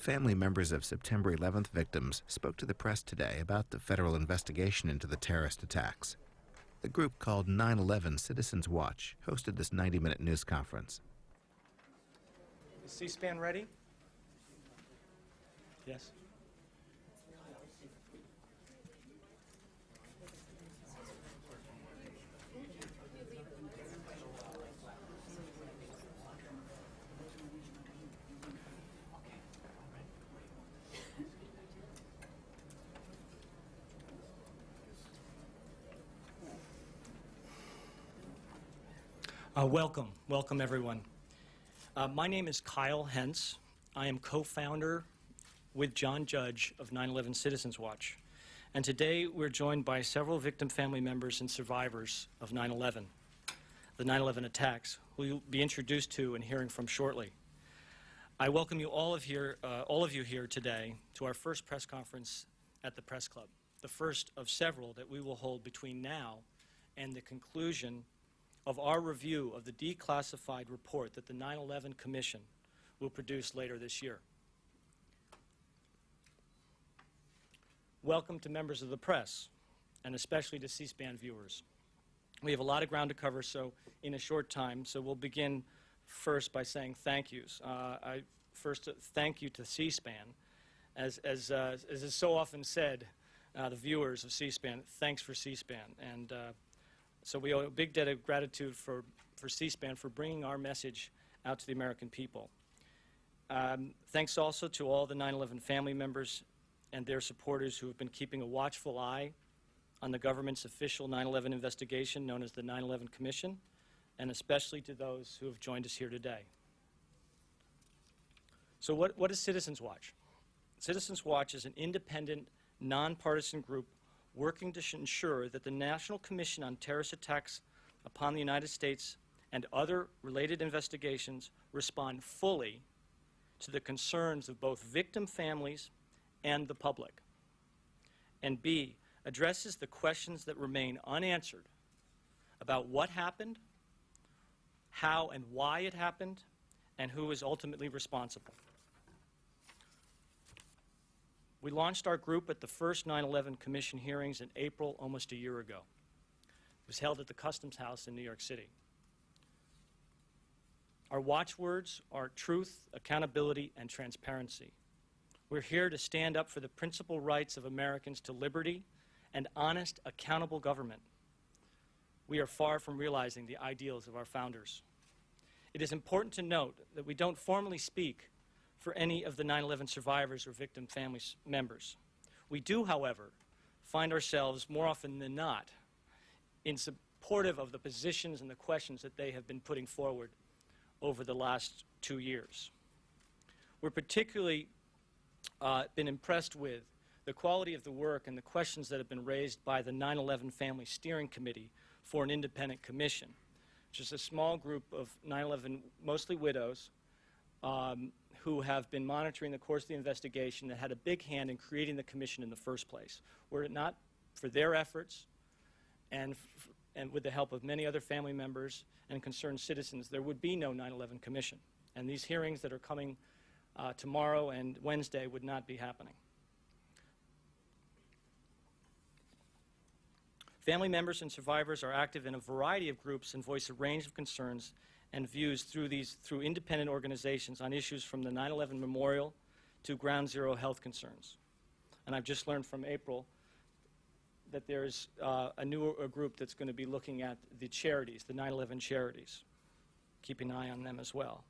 Family members of September 11th victims spoke to the press today about the federal investigation into the terrorist attacks. The group called 9/11 CitizensWatch hosted this 90-minute news conference. Is C-SPAN ready? Yes. Welcome everyone. My name is Kyle Hentz. I am co-founder with John Judge of 9/11 CitizensWatch. And today we're joined by several victim family members and survivors of 9/11, the 9/11 attacks, who you'll be introduced to and hearing from shortly. I welcome you all of you here today to our first press conference at the Press Club, the first of several that we will hold between now and the conclusion of our review of the declassified report that the 9/11 Commission will produce later this year. Welcome to members of the press, and especially to C-SPAN viewers. We have a lot of ground to cover in a short time, so we'll begin first by saying thank yous. First, thank you to C-SPAN. As is so often said, the viewers of C-SPAN, thanks for C-SPAN. And so we owe a big debt of gratitude for C-SPAN for bringing our message out to the American people. Thanks also to all the 9/11 family members and their supporters who have been keeping a watchful eye on the government's official 9/11 investigation known as the 9/11 Commission, and especially to those who have joined us here today. So what is CitizensWatch? CitizensWatch is an independent, nonpartisan group working to ensure that the National Commission on Terrorist Attacks upon the United States and other related investigations respond fully to the concerns of both victim families and the public, and B, addresses the questions that remain unanswered about what happened, how and why it happened, and who is ultimately responsible. We launched our group at the first 9/11 Commission hearings in April, almost a year ago. It was held at the Customs House in New York City. Our watchwords are truth, accountability, and transparency. We're here to stand up for the principal rights of Americans to liberty and honest, accountable government. We are far from realizing the ideals of our founders. It is important to note that we don't formally speak for any of the 9/11 survivors or victim family members. We do, however, find ourselves more often than not in supportive of the positions and the questions that they have been putting forward over the last 2 years. We're particularly been impressed with the quality of the work and the questions that have been raised by the 9/11 Family Steering Committee for an Independent Commission, which is a small group of 9/11, mostly widows, who have been monitoring the course of the investigation that had a big hand in creating the commission in the first place. Were it not for their efforts and with the help of many other family members and concerned citizens, there would be no 9/11 Commission. And these hearings that are coming tomorrow and Wednesday would not be happening. Family members and survivors are active in a variety of groups and voice a range of concerns and views through independent organizations on issues from the 9/11 Memorial to Ground Zero health concerns. And I've just learned from April that there's a new group that's going to be looking at the charities, the 9/11 charities. Keep an eye on them as well.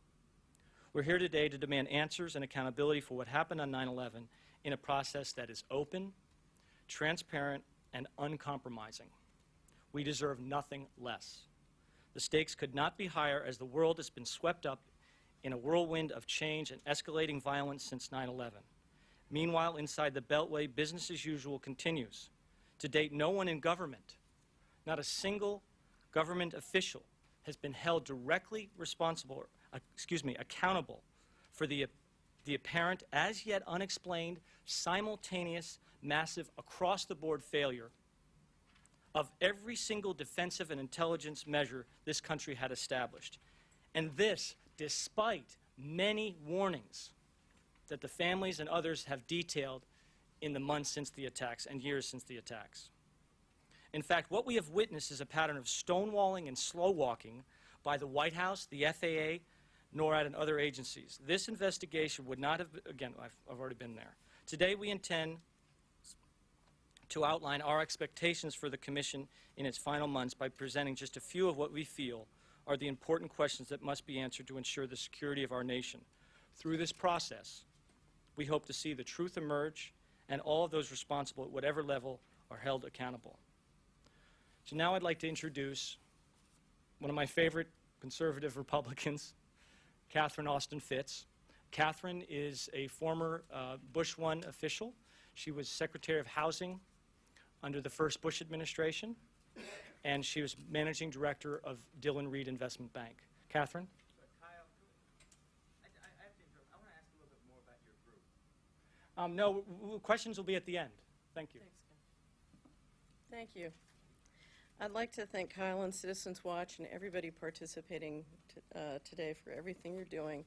We're here today to demand answers and accountability for what happened on 9/11 in a process that is open, transparent, and uncompromising. We deserve nothing less. The stakes could not be higher as the world has been swept up in a whirlwind of change and escalating violence since 9/11. Meanwhile, inside the Beltway, business as usual continues. To date, no one in government, not a single government official, has been held directly responsible, accountable for the apparent, as yet unexplained, simultaneous, massive, across-the-board failure of every single defensive and intelligence measure this country had established. And this, despite many warnings that the families and others have detailed in the months since the attacks and years since the attacks. In fact, what we have witnessed is a pattern of stonewalling and slow walking by the White House, the FAA, NORAD, and other agencies. This investigation would not have, again, I've already been there. Today we intend to outline our expectations for the Commission in its final months by presenting just a few of what we feel are the important questions that must be answered to ensure the security of our nation. Through this process, we hope to see the truth emerge and all of those responsible at whatever level are held accountable. So now I'd like to introduce one of my favorite conservative Republicans, Catherine Austin Fitts. Catherine is a former Bush 1 official. She was Secretary of Housing under the first Bush administration, and she was Managing Director of Dillon Reed Investment Bank. Catherine? Kyle, I have to interrupt. I want to ask a little bit more about your group. No, questions will be at the end. Thank you. Thanks, Ken. Thank you. I'd like to thank Kyle and Citizens Watch and everybody participating today for everything you're doing.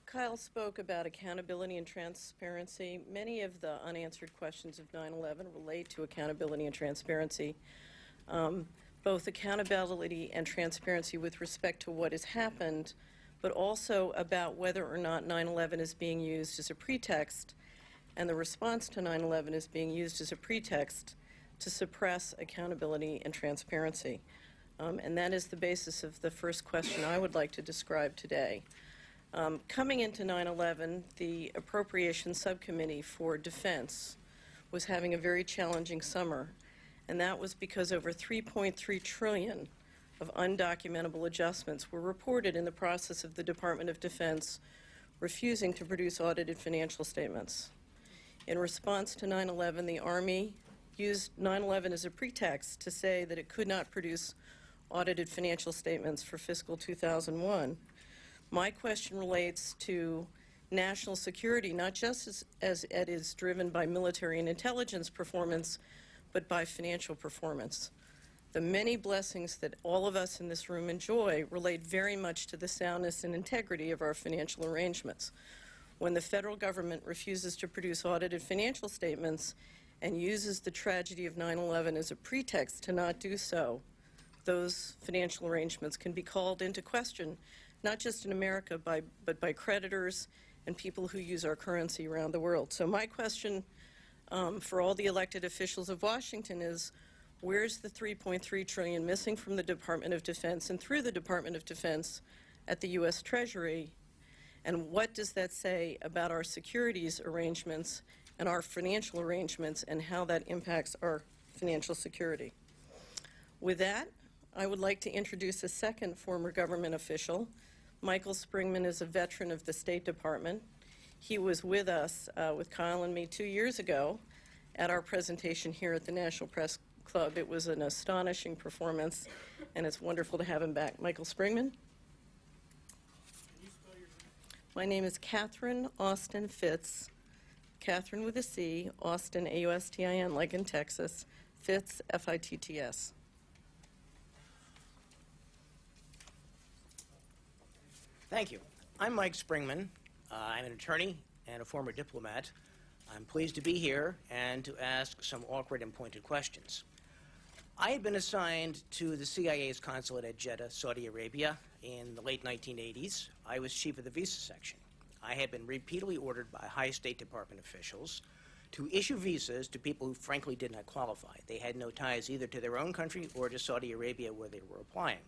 Kyle spoke about accountability and transparency. Many of the unanswered questions of 9/11 relate to accountability and transparency. Both accountability and transparency with respect to what has happened, but also about whether or not 9/11 is being used as a pretext, and the response to 9/11 is being used as a pretext to suppress accountability and transparency. And that is the basis of the first question I would like to describe today. Coming into 9/11, the Appropriations Subcommittee for Defense was having a very challenging summer, and that was because over $3.3 trillion of undocumentable adjustments were reported in the process of the Department of Defense refusing to produce audited financial statements. In response to 9/11, the Army used 9/11 as a pretext to say that it could not produce audited financial statements for fiscal 2001. My question relates to national security, not just as it is driven by military and intelligence performance, but by financial performance. The many blessings that all of us in this room enjoy relate very much to the soundness and integrity of our financial arrangements. When the federal government refuses to produce audited financial statements and uses the tragedy of 9/11 as a pretext to not do so, those financial arrangements can be called into question, not just in America, but by creditors and people who use our currency around the world. So my question for all the elected officials of Washington is, where's the $3.3 trillion missing from the Department of Defense and through the Department of Defense at the U.S. Treasury? And what does that say about our securities arrangements and our financial arrangements and how that impacts our financial security? With that, I would like to introduce a second former government official. Michael Springman is a veteran of the State Department. He was with us, with Kyle and me 2 years ago at our presentation here at the National Press Club. It was an astonishing performance, and it's wonderful to have him back. Michael Springman. My name is Catherine Austin Fitts. Catherine with a C, Austin, A-U-S-T-I-N, like in Texas, Fitts, F-I-T-T-S. Thank you. I'm Mike Springman. I'm an attorney and a former diplomat. I'm pleased to be here and to ask some awkward and pointed questions. I had been assigned to the CIA's consulate at Jeddah, Saudi Arabia, in the late 1980s. I was chief of the visa section. I had been repeatedly ordered by high State Department officials to issue visas to people who frankly did not qualify. They had no ties either to their own country or to Saudi Arabia where they were applying.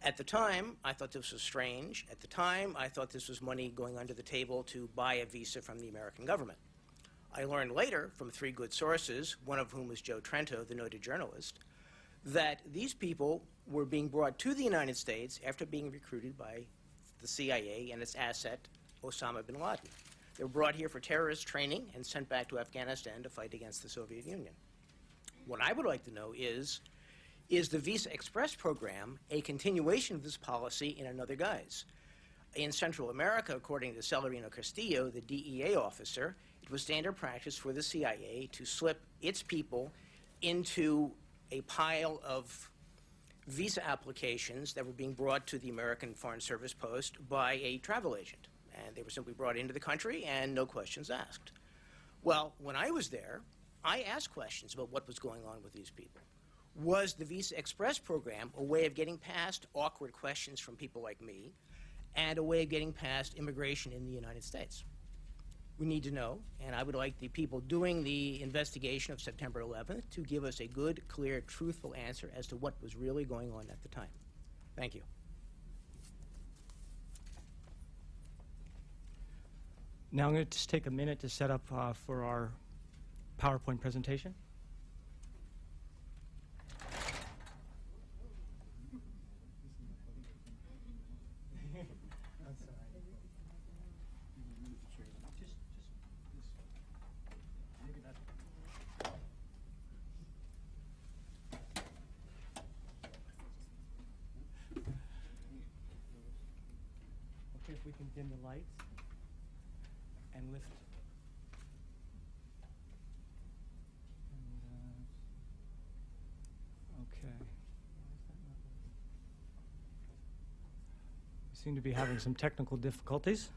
At the time, I thought this was strange. At the time, I thought this was money going under the table to buy a visa from the American government. I learned later from three good sources, one of whom was Joe Trento, the noted journalist, that these people were being brought to the United States after being recruited by the CIA and its asset, Osama bin Laden. They were brought here for terrorist training and sent back to Afghanistan to fight against the Soviet Union. What I would like to know is the Visa Express program a continuation of this policy in another guise? In Central America, according to Celerino Castillo, the DEA officer, it was standard practice for the CIA to slip its people into a pile of visa applications that were being brought to the American Foreign Service Post by a travel agent. and they were simply brought into the country and no questions asked. Well, when I was there, I asked questions about what was going on with these people. Was the Visa Express program a way of getting past awkward questions from people like me and a way of getting past immigration in the United States? We need to know, and I would like the people doing the investigation of September 11th to give us a good, clear, truthful answer as to what was really going on at the time. Thank you. Now I'm going to just take a minute to set up for our PowerPoint presentation. Okay, if we can dim the lights and lift. Okay. We seem to be having some technical difficulties.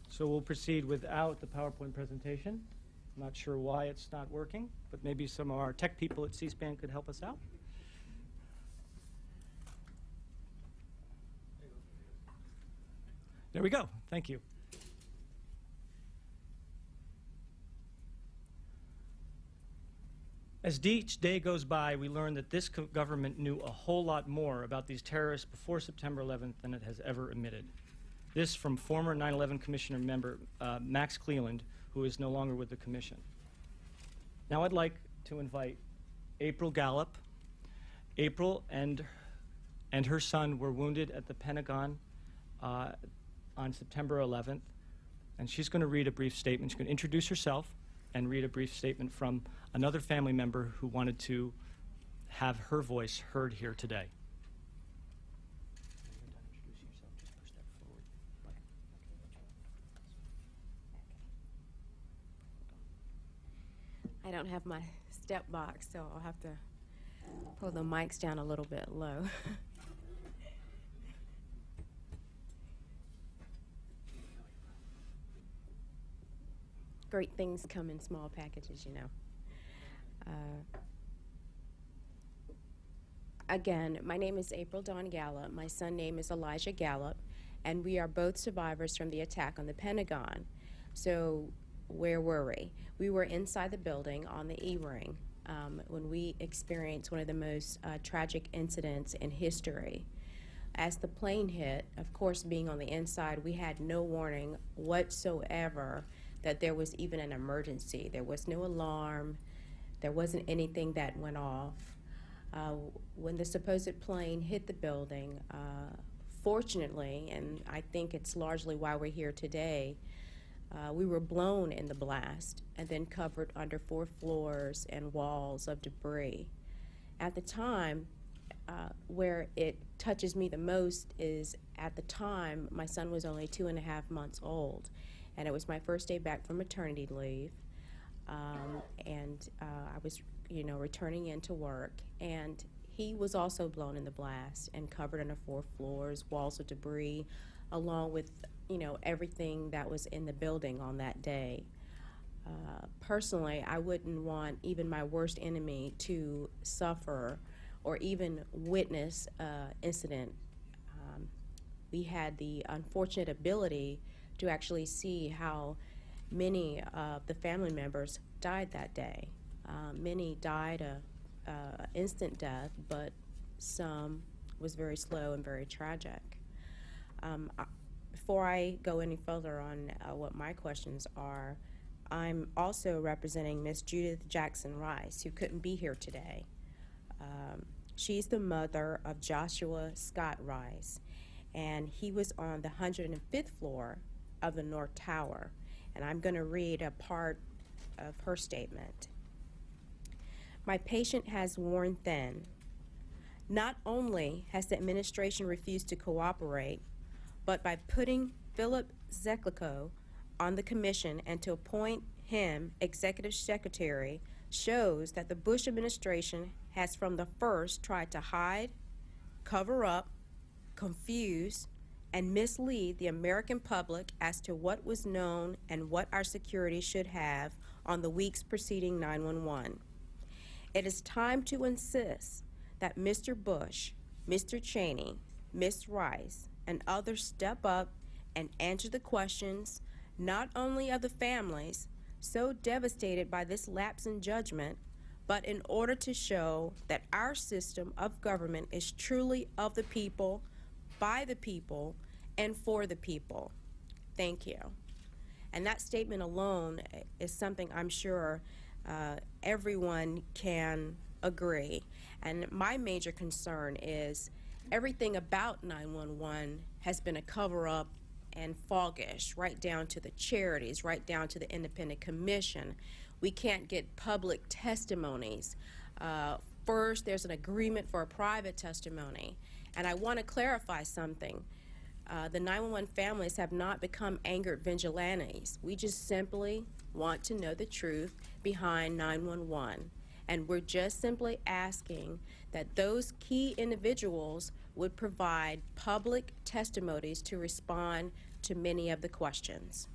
So we'll proceed without the PowerPoint presentation. I'm not sure why it's not working, but maybe some of our tech people at C-SPAN could help us out. There we go. Thank you. As each day goes by, we learn that this government knew a whole lot more about these terrorists before September 11th than it has ever admitted. This from former 9/11 Commissioner member Max Cleland, who is no longer with the Commission. Now I'd like to invite April Gallup. April and her son were wounded at the Pentagon on September 11th, and she's going to read a brief statement. She's going to introduce herself and read a brief statement from another family member who wanted to have her voice heard here today. I don't have my step box, so I'll have to pull the mics down a little bit low. Great things come in small packages, you know. Again, my name is April Dawn Gallup. My son's name is Elijah Gallup, and we are both survivors from the attack on the Pentagon. So where were we? We were inside the building on the E-ring when we experienced one of the most tragic incidents in history. As the plane hit, of course, being on the inside, we had no warning whatsoever that there was even an emergency. There was no alarm. There wasn't anything that went off. When the supposed plane hit the building, fortunately, and I think it's largely why we're here today, we were blown in the blast and then covered under 4 floors and walls of debris. At the time, where it touches me the most is at the time my son was only 2.5 months old, and it was my first day back from maternity leave, and I was, returning into work, and he was also blown in the blast and covered under 4 floors, walls of debris, along with everything that was in the building on that day. Personally, I wouldn't want even my worst enemy to suffer or even witness incident. We had the unfortunate ability to actually see how many of the family members died that day. Many died a instant death, but some was very slow and very tragic. Before I go any further on what my questions are, I'm also representing Miss Judith Jackson Rice, who couldn't be here today. She's the mother of Joshua Scott Rice, and he was on the 105th floor of the North Tower, and I'm going to read a part of her statement. My patient has worn thin. Not only has the administration refused to cooperate, but by putting Philip Zelikow on the commission and to appoint him executive secretary shows that the Bush administration has from the first tried to hide, cover up, confuse, and mislead the American public as to what was known and what our security should have on the weeks preceding 9/11. It is time to insist that Mr. Bush, Mr. Cheney, Ms. Rice, and others step up and answer the questions not only of the families so devastated by this lapse in judgment, but in order to show that our system of government is truly of the people, by the people, and for the people. Thank you. And that statement alone is something I'm sure everyone can agree. And my major concern is everything about 911 has been a cover-up and foggish, right down to the charities, right down to the independent commission. We can't get public testimonies. First, there's an agreement for a private testimony. And I want to clarify something. The 911 families have not become angered vigilantes. We just simply want to know the truth behind 911. And we're just simply asking that those key individuals would provide public testimonies to respond to many of the questions.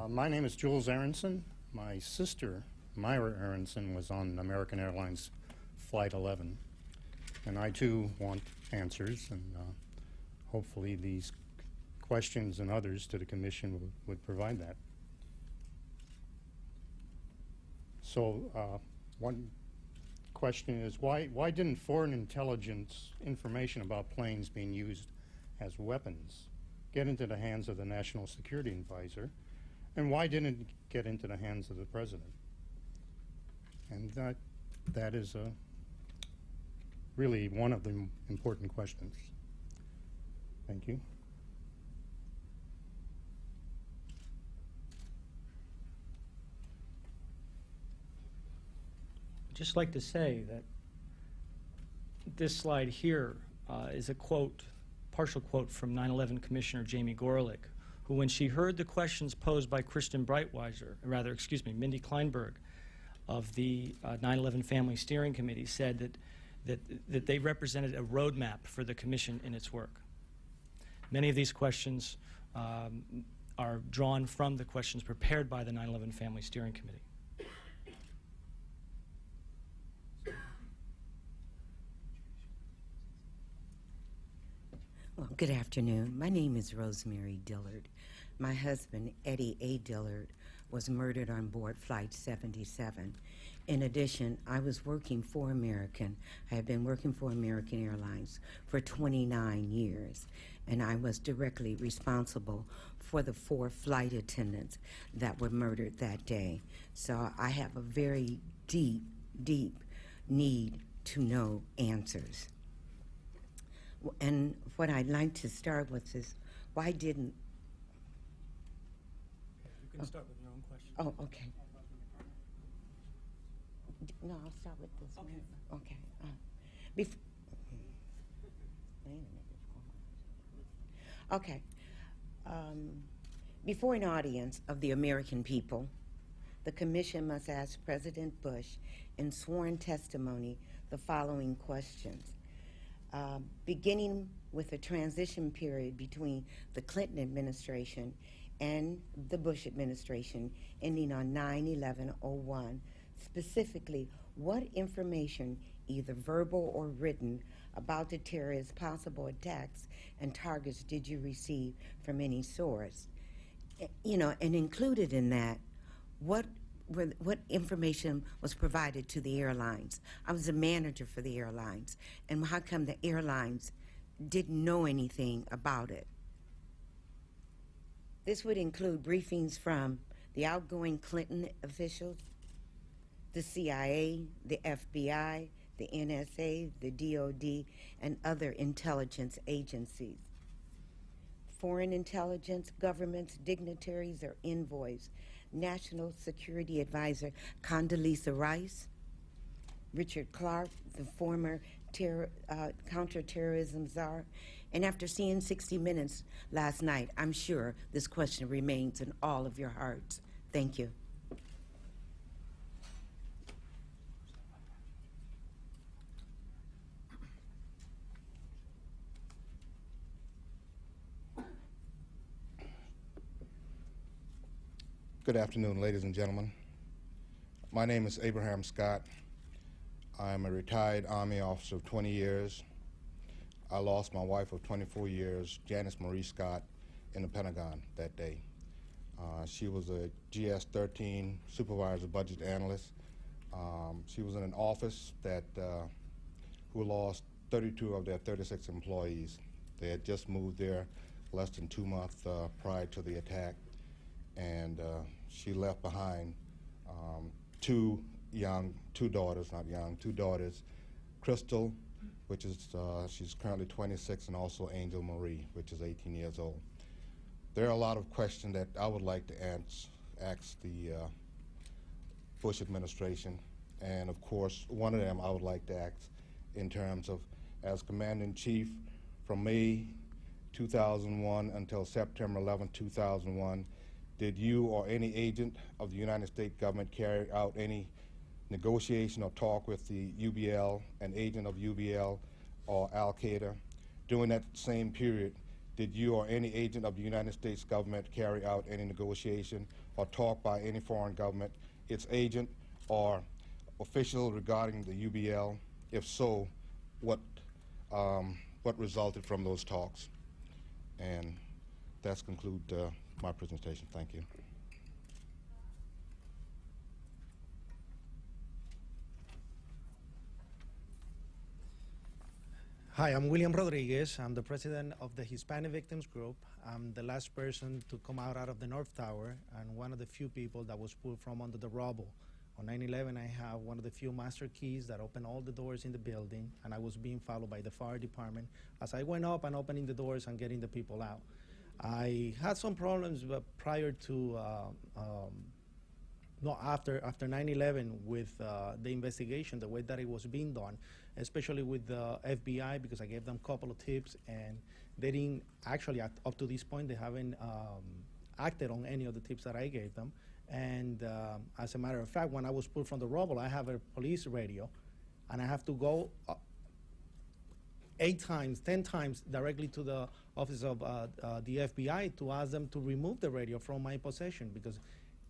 My name is Jules Aronson. My sister, Myra Aronson, was on American Airlines Flight 11. And I, too, want answers, and hopefully these questions and others to the Commission would provide that. So one question is, why didn't foreign intelligence information about planes being used as weapons get into the hands of the National Security Advisor, and why didn't it get into the hands of the President? And that is really one of the important questions. Thank you. I'd just like to say that this slide here is a quote, partial quote from 9/11 Commissioner Jamie Gorelick, who, when she heard the questions posed by Kristen Mindy Kleinberg of the 9/11 Family Steering Committee, said that they represented a roadmap for the Commission in its work. Many of these questions are drawn from the questions prepared by the 9/11 Family Steering Committee. Well, good afternoon. My name is Rosemary Dillard. My husband, Eddie A. Dillard, was murdered on board Flight 77. In addition, I was working for American. I have been working for American Airlines for 29 years, and I was directly responsible for the 4 flight attendants that were murdered that day. So I have a very deep, deep need to know answers. And what I'd like to start with is, why didn't... You can start with your own question. Oh, okay. No, I'll start with this one. Okay. Okay. Before an audience of the American people, the Commission must ask President Bush in sworn testimony the following questions. Beginning with a transition period between the Clinton administration and the Bush administration ending on 9/11/01, specifically, what information, either verbal or written, about the terrorist possible attacks and targets did you receive from any source? And included in that, what information was provided to the airlines? I was a manager for the airlines, and how come the airlines didn't know anything about it? This would include briefings from the outgoing Clinton officials, the CIA, the FBI, the NSA, the DOD, and other intelligence agencies. Foreign intelligence, governments, dignitaries, or envoys. National Security Advisor Condoleezza Rice, Richard Clarke, the former counterterrorism czar? And after seeing 60 Minutes last night, I'm sure this question remains in all of your hearts. Thank you. Good afternoon, ladies and gentlemen. My name is Abraham Scott. I'm a retired Army officer of 20 years. I lost my wife of 24 years, Janice Marie Scott, in the Pentagon that day. She was a GS-13 supervisor budget analyst. She was in an office that who lost 32 of their 36 employees. They had just moved there less than 2 months prior to the attack, and she left behind two daughters, Crystal, which is, she's currently 26, and also Angel Marie, which is 18 years old. There are a lot of questions that I would like to ask the Bush administration, and of course, one of them I would like to ask in terms of, as Commander-in-Chief, from May 2001 until September 11, 2001, did you or any agent of the United States government carry out any negotiation or talk with the UBL, an agent of UBL or Al-Qaeda? During that same period, did you or any agent of the United States government carry out any negotiation or talk by any foreign government, its agent or official regarding the UBL? If so, what resulted from those talks? And that's conclude my presentation. Thank you. Hi, I'm William Rodriguez. I'm the president of the Hispanic Victims Group. I'm the last person to come out of the North Tower and one of the few people that was pulled from under the rubble. On 9/11, I have one of the few master keys that opened all the doors in the building, and I was being followed by the fire department as I went up and opening the doors and getting the people out. I had some problems prior to, after 9/11 with the investigation, the way that it was being done, especially with the FBI, because I gave them a couple of tips, and they didn't actually, up to this point, they haven't acted on any of the tips that I gave them. And as a matter of fact, when I was pulled from the rubble, I have a police radio, and I have to go 8 times, 10 times directly to the office of the FBI to ask them to remove the radio from my possession, because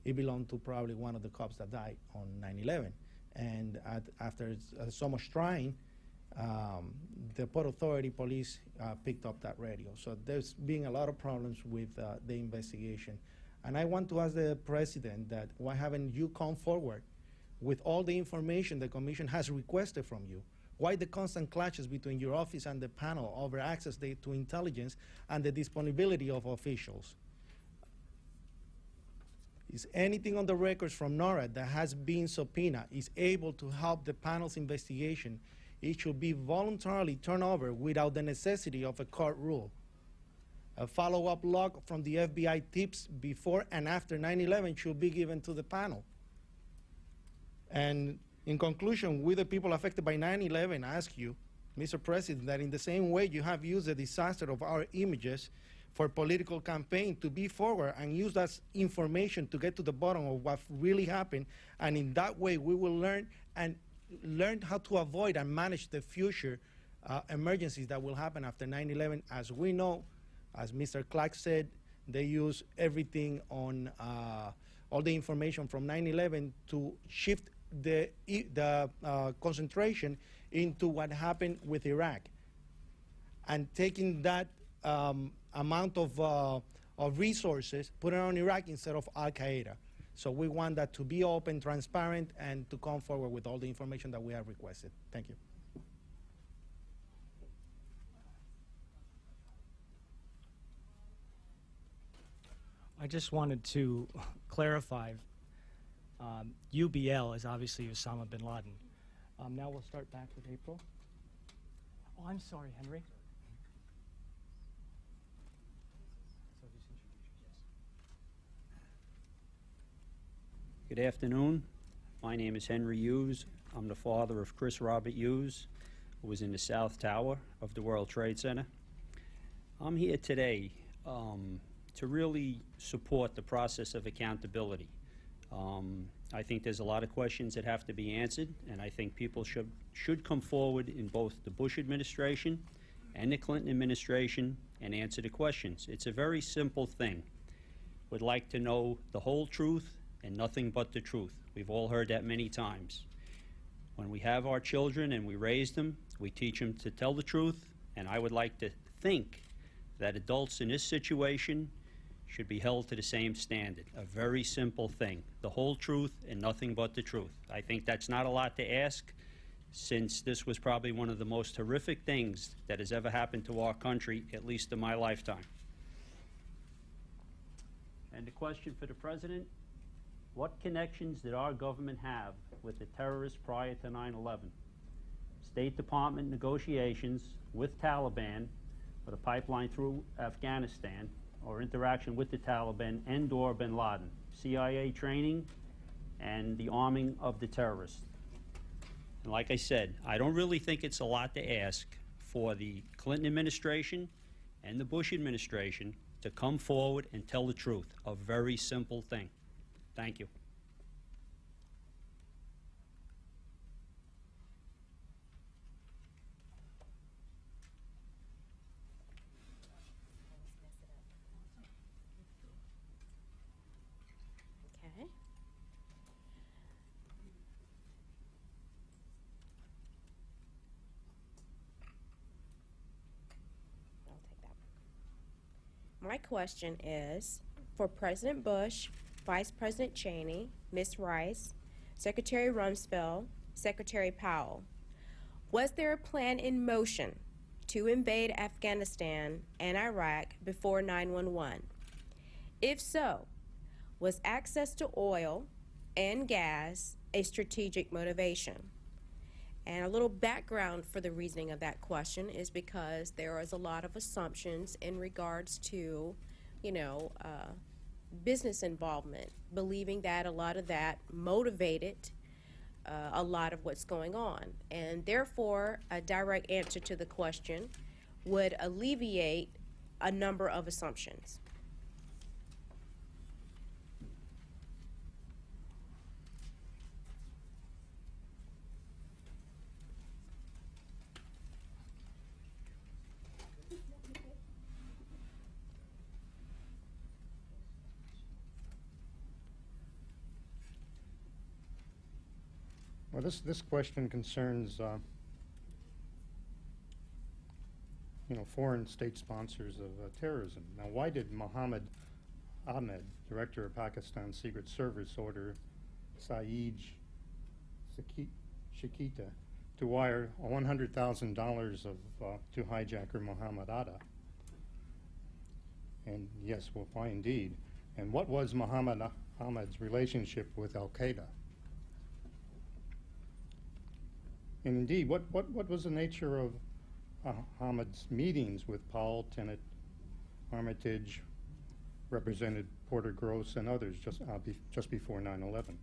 it belonged to probably one of the cops that died on 9/11. And after so much trying, the Port Authority police picked up that radio. So there's been a lot of problems with the investigation. And I want to ask the president that why haven't you come forward with all the information the commission has requested from you? Why the constant clashes between your office and the panel over access to intelligence and the disponibility of officials? Is anything on the records from NORAD that has been subpoenaed is able to help the panel's investigation? It should be voluntarily turned over without the necessity of a court rule. A follow-up log from the FBI tips before and after 9/11 should be given to the panel. And in conclusion, we the people affected by 9/11 ask you, Mr. President, that in the same way you have used the disaster of our images for political campaign to be forward and use that information to get to the bottom of what really happened, and in that way we will learn how to avoid and manage the future emergencies that will happen after 9/11. As we know, as Mr. Clarke said, they use everything on all the information from 9/11 to shift the concentration into what happened with Iraq, and taking that amount of resources, put it on Iraq instead of Al-Qaeda. So we want that to be open, transparent, and to come forward with all the information that we have requested. Thank you. I just wanted to clarify, UBL is obviously Osama bin Laden. Now we'll start back with April. Oh, I'm sorry, Henry. Good afternoon. My name is Henry Hughes. I'm the father of Chris Robert Hughes. who was in the South Tower of the World Trade Center. I'm here today to really support the process of accountability. I think there's a lot of questions that have to be answered, and I think people should come forward in both the Bush administration and the Clinton administration and answer the questions. It's a very simple thing. Would like to know the whole truth and nothing but the truth. We've all heard that many times. When we have our children and we raise them, we teach them to tell the truth, and I would like to think that adults in this situation should be held to the same standard. A very simple thing, the whole truth and nothing but the truth. I think that's not a lot to ask, since this was probably one of the most horrific things that has ever happened to our country, at least in my lifetime. And the question for the President, what connections did our government have with the terrorists prior to 9/11? State Department negotiations with Taliban for the pipeline through Afghanistan, or interaction with the Taliban and/or bin Laden, CIA training, and the arming of the terrorists. And like I said, I don't really think it's a lot to ask for the Clinton administration and the Bush administration to come forward and tell the truth. A very simple thing. Thank you. Okay. I'll take that one. My question is for President Bush, Vice President Cheney, Ms. Rice, Secretary Rumsfeld, Secretary Powell. Was there a plan in motion to invade Afghanistan and Iraq before 9/11? If so, was access to oil and gas a strategic motivation? And a little background for the reasoning of that question is because there is a lot of assumptions in regards to, business involvement, believing that a lot of that motivated a lot of what's going on. And therefore, a direct answer to the question would alleviate a number of assumptions. Well, this question concerns, foreign state sponsors of terrorism. Now, why did Mohammed Ahmed, director of Pakistan's Secret Service, order Saeed Shakita to wire $100,000 to hijacker Mohammed Atta? And yes, well, why indeed? And what was Mohammed Ahmed's relationship with Al-Qaeda? And indeed, what was the nature of Ahmed's meetings with Powell, Tenet, Armitage, Representative Porter Gross, and others just before 9/11?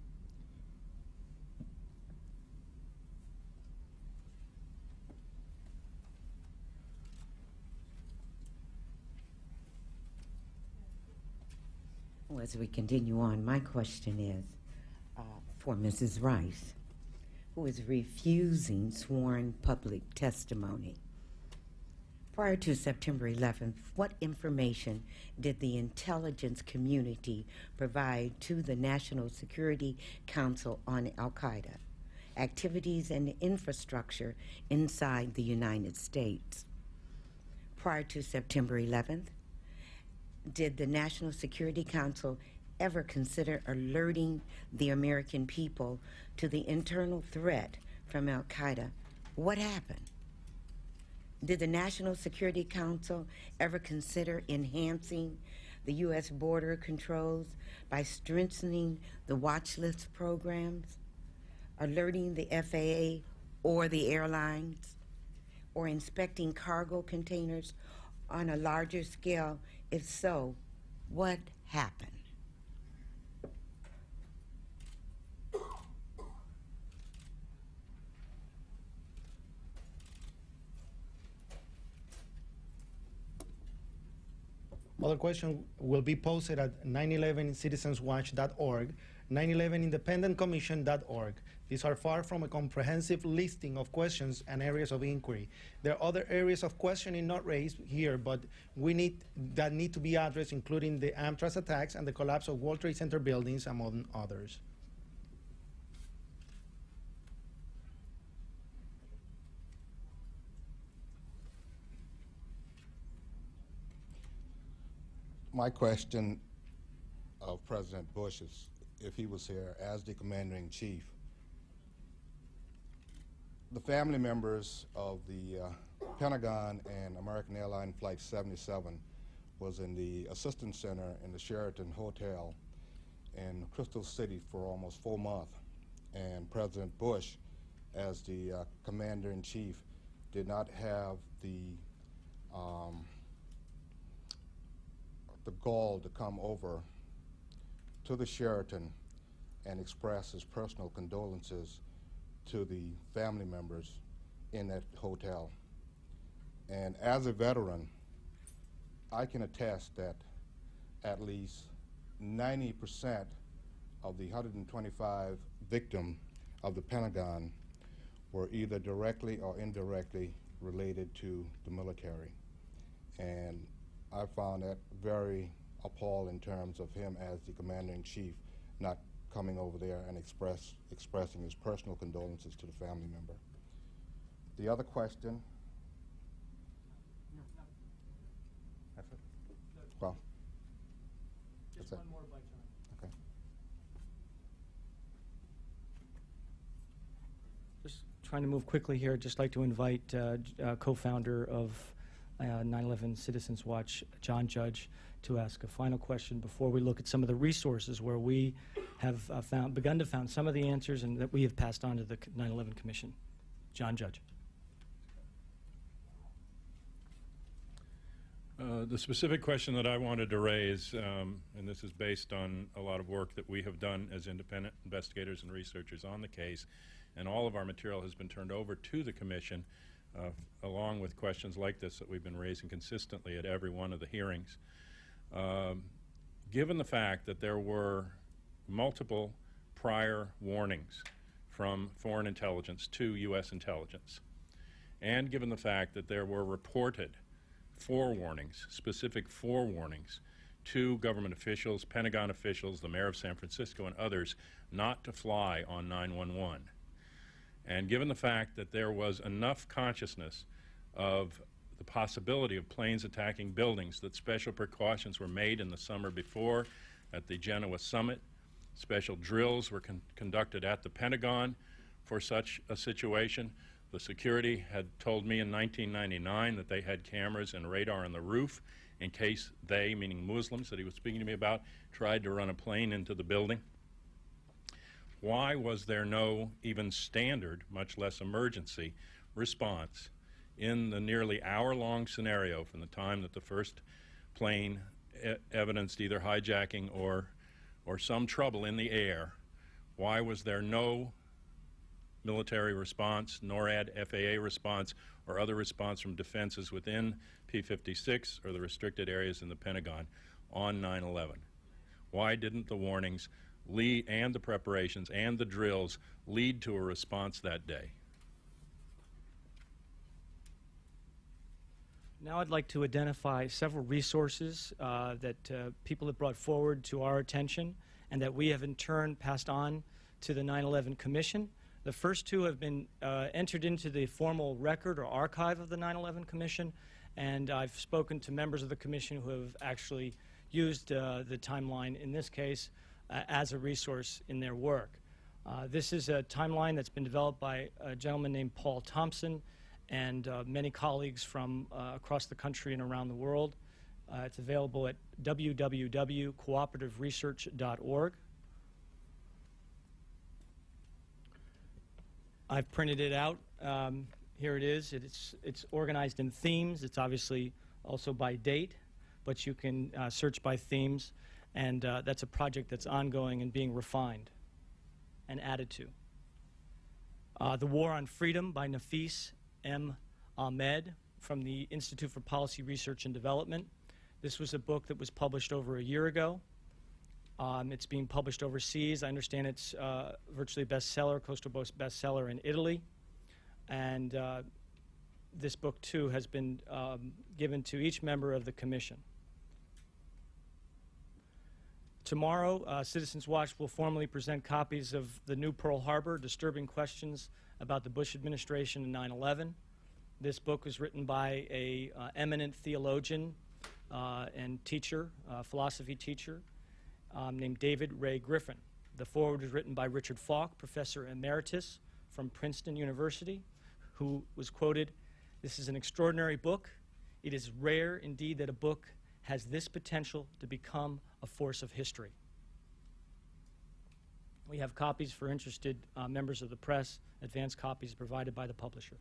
Well, as we continue on, my question is for Mrs. Rice, who is refusing sworn public testimony. Prior to September 11th, what information did the intelligence community provide to the National Security Council on Al-Qaeda, activities and infrastructure inside the United States? Prior to September 11th, did the National Security Council ever consider alerting the American people to the internal threat from Al-Qaeda? What happened? Did the National Security Council ever consider enhancing the U.S. border controls by strengthening the watch list programs, alerting the FAA or the airlines, or inspecting cargo containers on a larger scale? If so, what happened? Other questions will be posted at 911citizenswatch.org, 911independentcommission.org. These are far from a comprehensive listing of questions and areas of inquiry. There are other areas of questioning not raised here, but that need to be addressed, including the Amtrak attacks and the collapse of World Trade Center buildings, among others. My question of President Bush is, if he was here as the Commander-in-Chief, the family members of the Pentagon and American Airlines Flight 77 was in the Assistance Center in the Sheraton Hotel in Crystal City for almost 4 months. And President Bush, as the Commander-in-Chief, did not have the gall to come over to the Sheraton and express his personal condolences to the family members in that hotel. And as a veteran, I can attest that at least 90% of the 125 victims of the Pentagon were either directly or indirectly related to the military. And I found that very appalling in terms of him as the Commander-in-Chief not coming over there and expressing his personal condolences to the family member. The other question? That's it? Well, Just that's one it. more by John. Okay. Just trying to move quickly here. Just like to invite co-founder of 9/11 Citizens Watch, John Judge, to ask a final question before we look at some of the resources where we have begun to found some of the answers and that we have passed on to the 9/11 Commission. John Judge. The specific question that I wanted to raise, and this is based on a lot of work that we have done as independent investigators and researchers on the case, and all of our material has been turned over to the Commission, along with questions like this that we've been raising consistently at every one of the hearings. Given the fact that there were multiple prior warnings from foreign intelligence to U.S. intelligence, and given the fact that there were reported forewarnings, specific forewarnings to government officials, Pentagon officials, the mayor of San Francisco, and others not to fly on 9/11, and given the fact that there was enough consciousness of the possibility of planes attacking buildings that special precautions were made in the summer before at the Genoa summit, special drills were conducted at the Pentagon for such a situation. The security had told me in 1999 that they had cameras and radar on the roof in case they, meaning Muslims that he was speaking to me about, tried to run a plane into the building. Why was there no even standard, much less emergency, response in the nearly hour-long scenario from the time that the first plane evidenced either hijacking or some trouble in the air? Why was there no military response, NORAD, FAA response, or other response from defenses within P-56 or the restricted areas in the Pentagon on 9/11? Why didn't the warnings lead, and the preparations and the drills lead to a response that day? Now I'd like to identify several resources that people have brought forward to our attention and that we have in turn passed on to the 9/11 Commission. The first two have been entered into the formal record or archive of the 9/11 Commission, and I've spoken to members of the Commission who have actually used the timeline in this case as a resource in their work. This is a timeline that's been developed by a gentleman named Paul Thompson and many colleagues from across the country and around the world. It's available at www.cooperativeresearch.org. I've printed it out. Here it is. It's organized in themes. It's obviously also by date, but you can search by themes, and that's a project that's ongoing and being refined and added to. The War on Freedom by Nafis M. Ahmed from the Institute for Policy Research and Development. This was a book that was published over a year ago. It's being published overseas. I understand it's virtually a bestseller, close to a bestseller in Italy. And this book, too, has been given to each member of the commission. Tomorrow, Citizens Watch will formally present copies of The New Pearl Harbor, Disturbing Questions About the Bush Administration and 9/11. This book was written by a eminent theologian and teacher, philosophy teacher, named David Ray Griffin. The foreword was written by Richard Falk, Professor Emeritus from Princeton University, who was quoted, "This is an extraordinary book. It is rare indeed that a book has this potential to become a force of history." We have copies for interested members of the press, advanced copies provided by the publisher.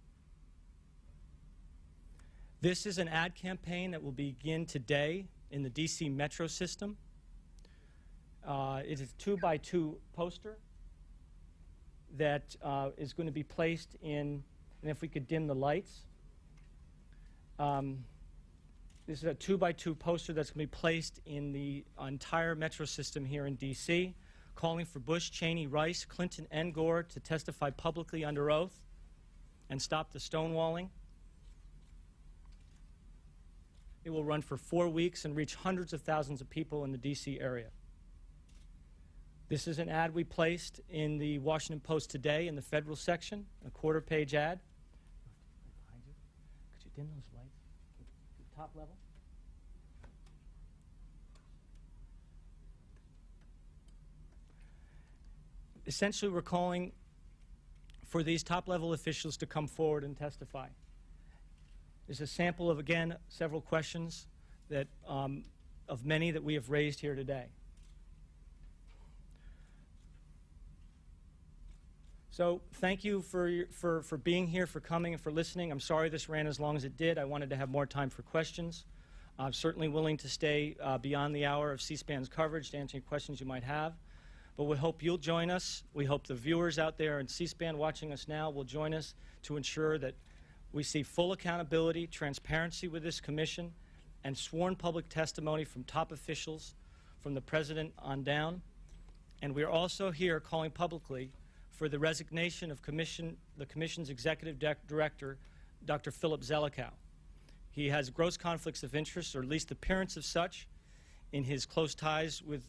This is an ad campaign that will begin today in the DC metro system. It is a 2x2 poster that is going to be placed in, and if we could dim the lights. This is a 2x2 poster that's going to be placed in the entire metro system here in DC, calling for Bush, Cheney, Rice, Clinton, and Gore to testify publicly under oath and stop the stonewalling. It will run for 4 weeks and reach hundreds of thousands of people in the DC area. This is an ad we placed in the Washington Post today in the federal section, a quarter-page ad. Behind you. Could you dim those lights? Top level. Essentially, we're calling for these top-level officials to come forward and testify. There's a sample of, again, several questions that, of many that we have raised here today. So thank you for being here, for coming, and for listening. I'm sorry this ran as long as it did. I wanted to have more time for questions. I'm certainly willing to stay beyond the hour of C-SPAN's coverage to answer any questions you might have. But we hope you'll join us. We hope the viewers out there in C-SPAN watching us now will join us to ensure that we see full accountability, transparency with this commission, and sworn public testimony from top officials, from the president on down. And we are also here calling publicly for the resignation of the commission's executive director, Dr. Philip Zelikow. He has gross conflicts of interest, or at least appearance of such, in his close ties with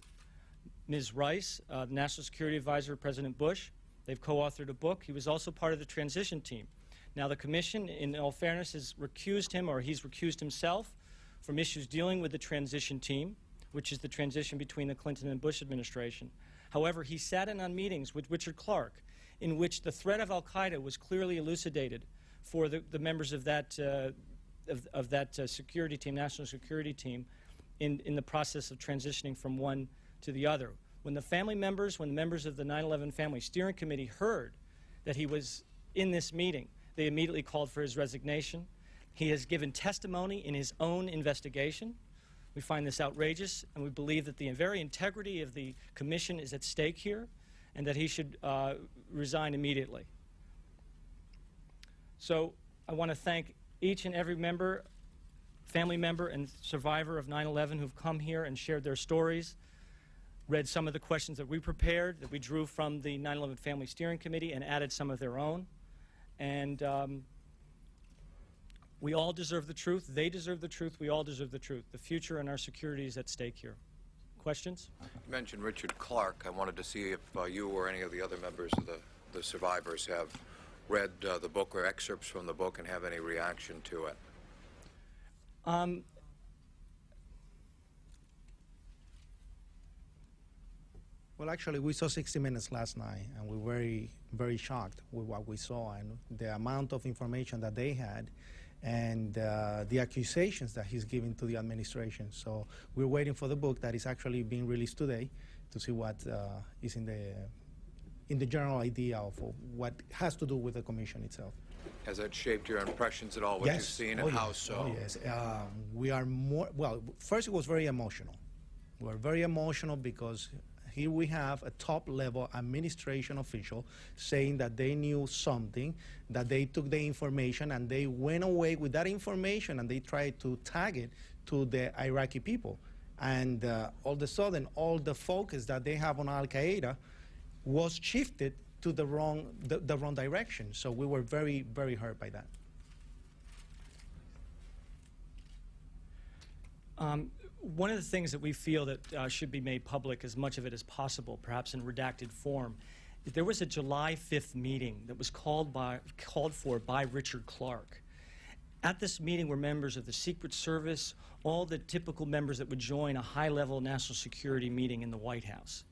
Ms. Rice, the National Security Advisor of President Bush. They've co-authored a book. He was also part of the transition team. Now, the commission, in all fairness, has recused him, or he's recused himself, from issues dealing with the transition team, which is the transition between the Clinton and Bush administration. However, he sat in on meetings with Richard Clarke, in which the threat of al-Qaeda was clearly elucidated for the members of that security team, national security team, in the process of transitioning from one to the other. When the members of the 9/11 Family Steering Committee heard that he was in this meeting, they immediately called for his resignation. He has given testimony in his own investigation. We find this outrageous, and we believe that the very integrity of the commission is at stake here, and that he should resign immediately. So I want to thank each and every member, family member, and survivor of 9/11 who've come here and shared their stories, read some of the questions that we prepared, that we drew from the 9/11 Family Steering Committee, and added some of their own. And we all deserve the truth. They deserve the truth. We all deserve the truth. The future and our security is at stake here. Questions? You mentioned Richard Clarke. I wanted to see if you or any of the other members of the survivors have read the book or excerpts from the book and have any reaction to it. Well, actually, we saw 60 Minutes last night, and we were very, very shocked with what we saw and the amount of information that they had, and the accusations that he's giving to the administration. So we're waiting for the book that is actually being released today to see what is in the general idea of what has to do with the commission itself. Has that shaped your impressions at all, what Yes. you've seen, and how so? Oh, yes. We are more, well, first it was very emotional. We were very emotional because Here we have a top-level administration official saying that they knew something, that they took the information and they went away with that information and they tried to tag it to the Iraqi people. And all of a sudden, all the focus that they have on Al-Qaeda was shifted to the wrong direction. So we were very, very hurt by that. One of the things that we feel that should be made public, as much of it as possible, perhaps in redacted form, is there was a July 5th meeting that was called for by Richard Clarke. At this meeting were members of the Secret Service, all the typical members that would join a high-level national security meeting in the White House.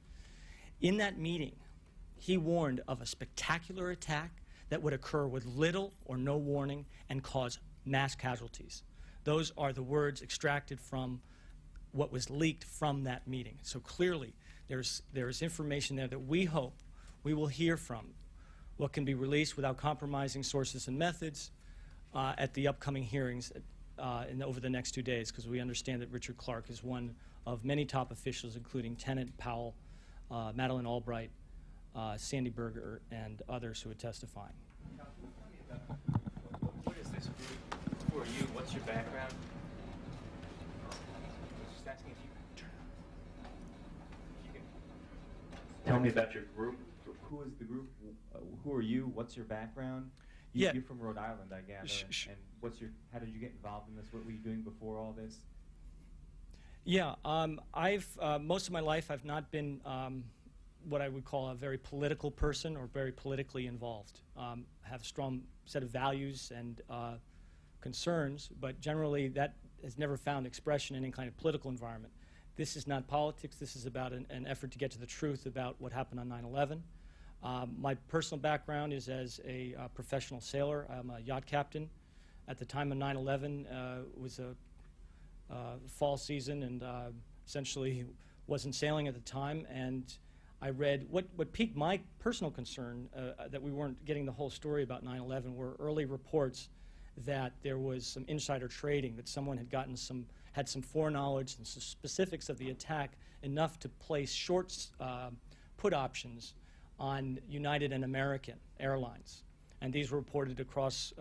In that meeting, he warned of a spectacular attack that would occur with little or no warning and cause mass casualties. Those are the words extracted from what was leaked from that meeting. So clearly, there's information there that we hope we will hear from, what can be released without compromising sources and methods at the upcoming hearings over the next 2 days, because we understand that Richard Clarke is one of many top officials, including Tennant Powell, Madeleine Albright, Sandy Berger, and others who are testifying. What is this group? Who are you? What's your background? Just asking if you can tell me about your group. Who is the group? Who are you? What's your background? Yeah. You're from Rhode Island, I gather. And how did you get involved in this? What were you doing before all this? Yeah, most of my life I've not been what I would call a very political person or very politically involved. Have a strong set of values and concerns, but generally that has never found expression in any kind of political environment. This is not politics. This is about an effort to get to the truth about what happened on 9/11. My personal background is as a professional sailor. I'm a yacht captain. At the time of 9/11, was a fall season, and essentially wasn't sailing at the time. And I read what piqued my personal concern that we weren't getting the whole story about 9/11 were early reports that there was some insider trading, that someone had some foreknowledge and some specifics of the attack enough to place short put options on United and American Airlines. And these were reported across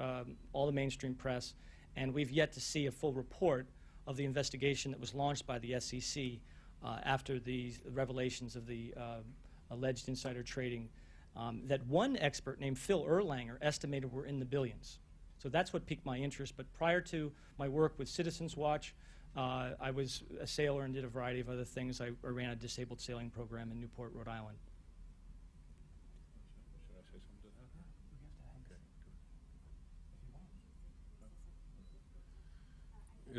all the mainstream press, and we've yet to see a full report of the investigation that was launched by the SEC after the revelations of the alleged insider trading that one expert named Phil Erlanger estimated were in the billions. So that's what piqued my interest. But prior to my work with CitizensWatch, I was a sailor and did a variety of other things. I ran a disabled sailing program in Newport, Rhode Island. Should I say something to that?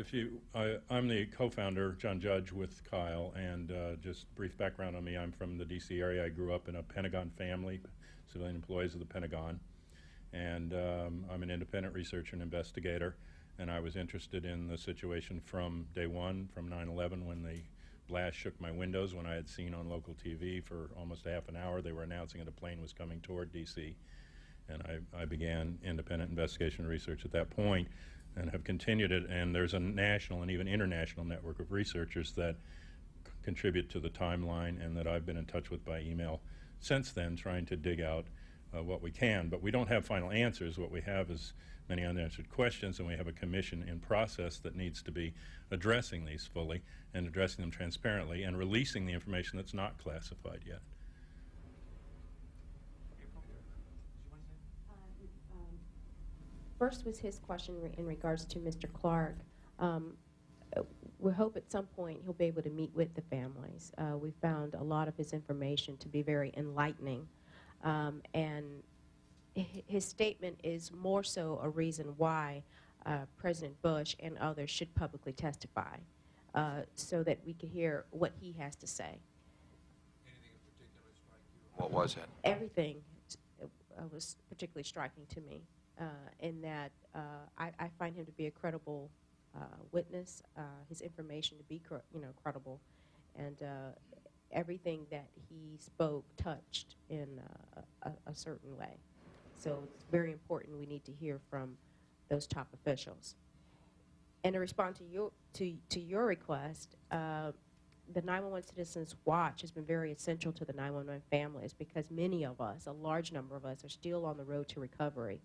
Okay, good. I'm the co-founder, John Judge, with Kyle, and just brief background on me. I'm from the D.C. area. I grew up in a Pentagon family, civilian employees of the Pentagon, and I'm an independent researcher and investigator, and I was interested in the situation from day one, from 9/11, when the blast shook my windows, when I had seen on local TV for almost a half an hour they were announcing that a plane was coming toward D.C., and I began independent investigation and research at that point, and have continued it. And there's a national and even international network of researchers that contribute to the timeline and that I've been in touch with by email since then, trying to dig out what we can. But we don't have final answers. What we have is many unanswered questions, and we have a commission in process that needs to be addressing these fully and addressing them transparently and releasing the information that's not classified yet. First was his question in regards to Mr. Clarke. We hope at some point he'll be able to meet with the families. We found a lot of his information to be very enlightening, and his statement is more so a reason why President Bush and others should publicly testify, so that we could hear what he has to say. Anything in particular strike you? What was it? Everything was particularly striking to me. In that I find him to be a credible witness, his information to be credible, and everything that he spoke touched in a certain way. So it's very important. We need to hear from those top officials. And to respond to your request, the 911 Citizens Watch has been very essential to the 911 families because many of us, a large number of us, are still on the road to recovery.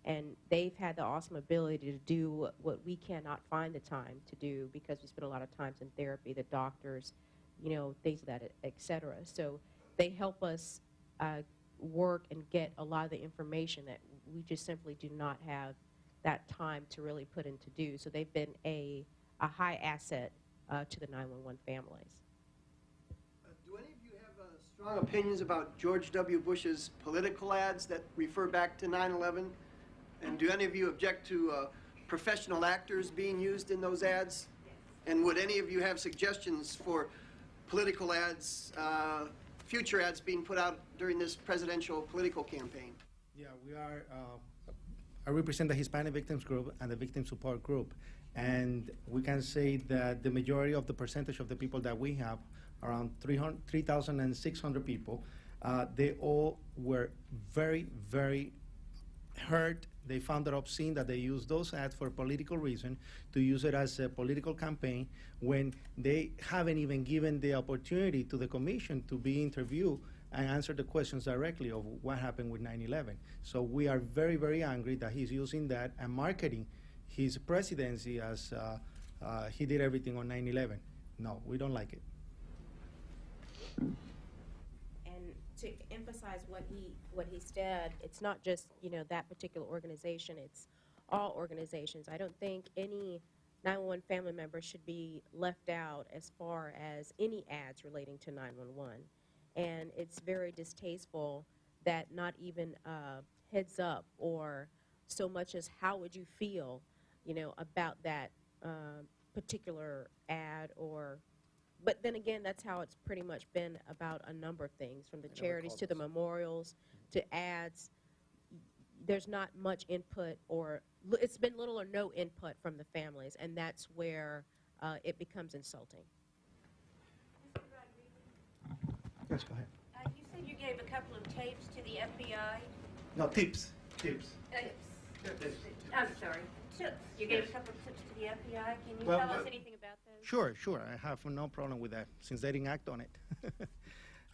And they've had the awesome ability to do what we cannot find the time to do because we spend a lot of times in therapy, the doctors, you know, things of that, et cetera. So they help us work and get a lot of the information that we just simply do not have that time to really put into do. So they've been a high asset to the 911 families. Do any of you have strong opinions about George W. Bush's political ads that refer back to 9/11? And do any of you object to professional actors being used in those ads? And would any of you have suggestions for political ads, future ads being put out during this presidential political campaign? Yeah, we are. I represent the Hispanic Victims Group and the Victim Support Group. And we can say that the majority of the percentage of the people that we have, around 3,600 people, they all were very, very hurt. They found it obscene that they used those ads for a political reason, to use it as a political campaign when they haven't even given the opportunity to the commission to be interviewed and answer the questions directly of what happened with 9/11. So we are very, very angry that he's using that and marketing his presidency as he did everything on 9/11. No, we don't like it. And to emphasize what he said, it's not just, you know, that particular organization, it's all organizations. I don't think any 911 family member should be left out as far as any ads relating to 911. And it's very distasteful that not even heads up or so much as how would you feel, you know, about that particular ad or, but then again, that's how it's pretty much been about a number of things, from the charities to the memorials to ads. There's not much input, or it's been little or no input from the families, and that's where it becomes insulting. Yes, go ahead. You said you gave a couple of tapes to the FBI. No, tips. Tips. I'm sorry. Tips. You gave a couple of tips to the FBI. Can you tell us anything about those? Sure. I have no problem with that since they didn't act on it.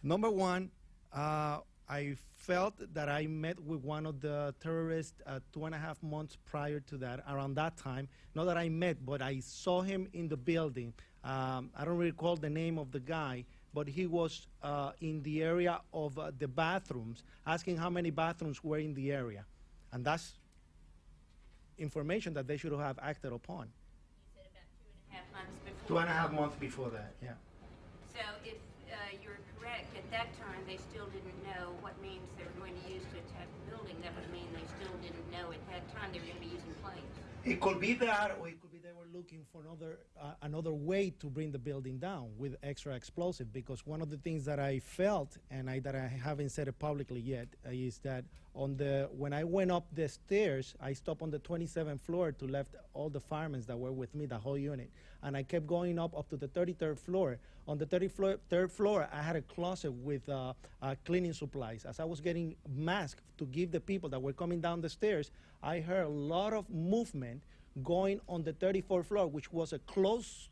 Number one, I felt that I met with one of the terrorists 2.5 months prior to that, around that time. Not that I met, but I saw him in the building. I don't recall the name of the guy, but he was in the area of the bathrooms, asking how many bathrooms were in the area. And that's information that they should have acted upon. You said about 2.5 months before. 2.5 months before that, yeah. So if you're correct, at that time they still didn't know what means they were going to use to attack the building. That would mean they still didn't know at that time they were going to be using planes. It could be that, or it could be they were looking for another way to bring the building down with extra explosive. Because one of the things that I felt, and that I haven't said it publicly yet, is that when I went up the stairs, I stopped on the 27th floor to left all the firemen that were with me, the whole unit, and I kept going up to the 33rd floor. On the 33rd floor, I had a closet with cleaning supplies. As I was getting masks to give the people that were coming down the stairs, I heard a lot of movement going on the 34th floor, which was a closed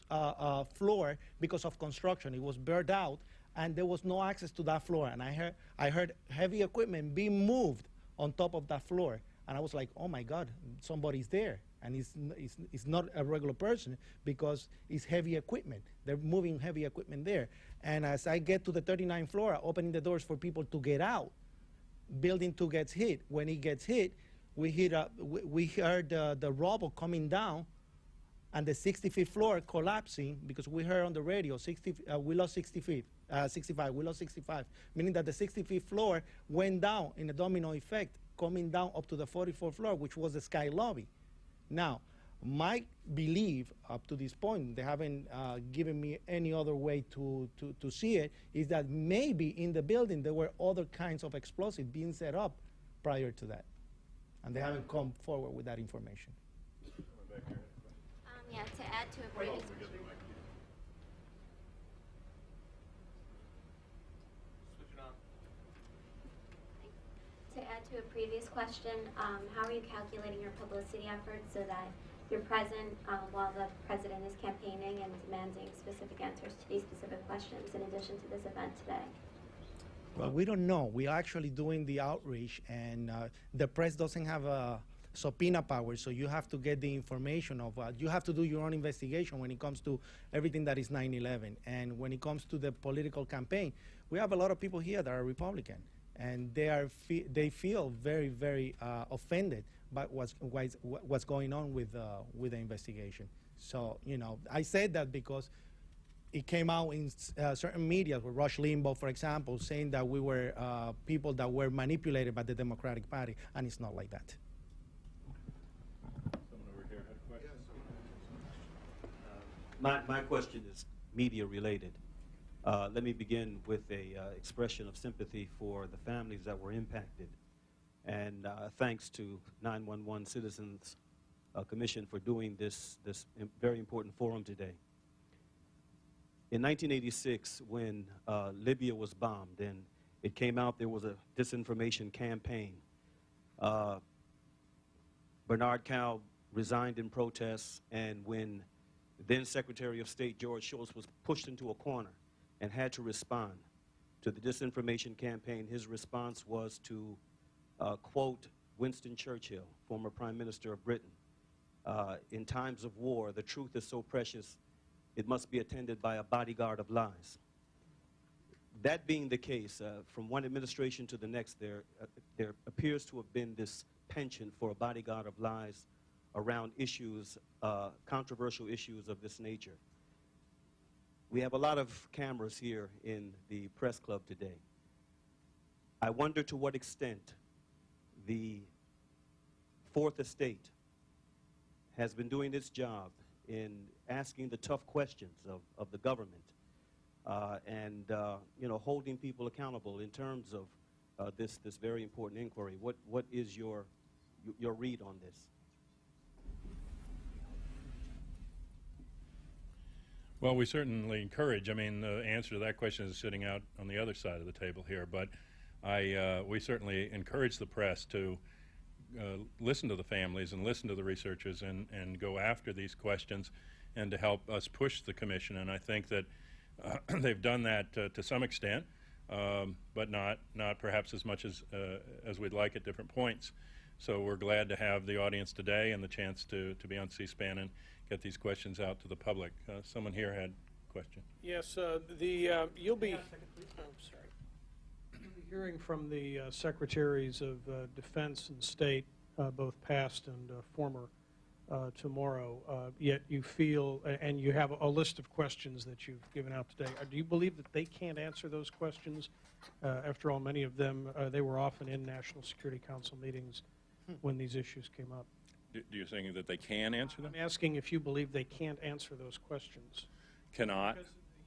floor because of construction. It was burned out, and there was no access to that floor. And I heard heavy equipment being moved on top of that floor. And I was like, oh my God, somebody's there. And it's not a regular person because it's heavy equipment. They're moving heavy equipment there. And as I get to the 39th floor, opening the doors for people to get out, building 2 gets hit. When it gets hit, we heard the rubble coming down and the 65th floor collapsing because we heard on the radio we lost 65, we lost 65, meaning that the 65th floor went down in a domino effect, coming down up to the 44th floor, which was the sky lobby. Now, my belief up to this point, they haven't given me any other way to see it, is that maybe in the building there were other kinds of explosives being set up prior to that. And they haven't come forward with that information. Yeah, to add to a previous question, how are you calculating your publicity efforts so that you're present while the president is campaigning and demanding specific answers to these specific questions in addition to this event today? Well, we don't know. We're actually doing the outreach, and the press doesn't have a subpoena power, so you have to get the information of, you have to do your own investigation when it comes to everything that is 9/11. And when it comes to the political campaign, we have a lot of people here that are Republican, and they feel very, very offended by what's going on with the investigation. So, you know, I said that because it came out in certain media, with Rush Limbaugh, for example, saying that we were people that were manipulated by the Democratic Party, and it's not like that. Someone over here had a question. My question is media related. Let me begin with a expression of sympathy for the families that were impacted, and thanks to 911 Citizens Commission for doing this very important forum today. In 1986, when Libya was bombed and it came out there was a disinformation campaign, Bernard Cow resigned in protest, and when then Secretary of State George Shultz was pushed into a corner and had to respond to the disinformation campaign, his response was to quote Winston Churchill, former Prime Minister of Britain, in times of war, the truth is so precious, it must be attended by a bodyguard of lies. That being the case, from one administration to the next, there appears to have been this penchant for a bodyguard of lies around issues, controversial issues of this nature. We have a lot of cameras here in the press club today. I wonder to what extent the Fourth Estate has been doing its job in asking the tough questions of the government and you know, holding people accountable in terms of this very important inquiry. What is your read on this? Well, we certainly encourage. I mean, the answer to that question is sitting out on the other side of the table here, but we certainly encourage the press to listen to the families and listen to the researchers and go after these questions and to help us push the commission. And I think that they've done that to some extent, but not perhaps as much as we'd like at different points. So we're glad to have the audience today and the chance to be on C-SPAN and get these questions out to the public. Someone here had a question. Yes, you'll be hearing from the Secretaries of Defense and State, both past and former, tomorrow. Yet you feel, and you have a list of questions that you've given out today. Do you believe that they can't answer those questions? After all, many of them, they were often in National Security Council meetings when these issues came up. Do you think that they can answer them? I'm asking if you believe they can't answer those questions. Cannot?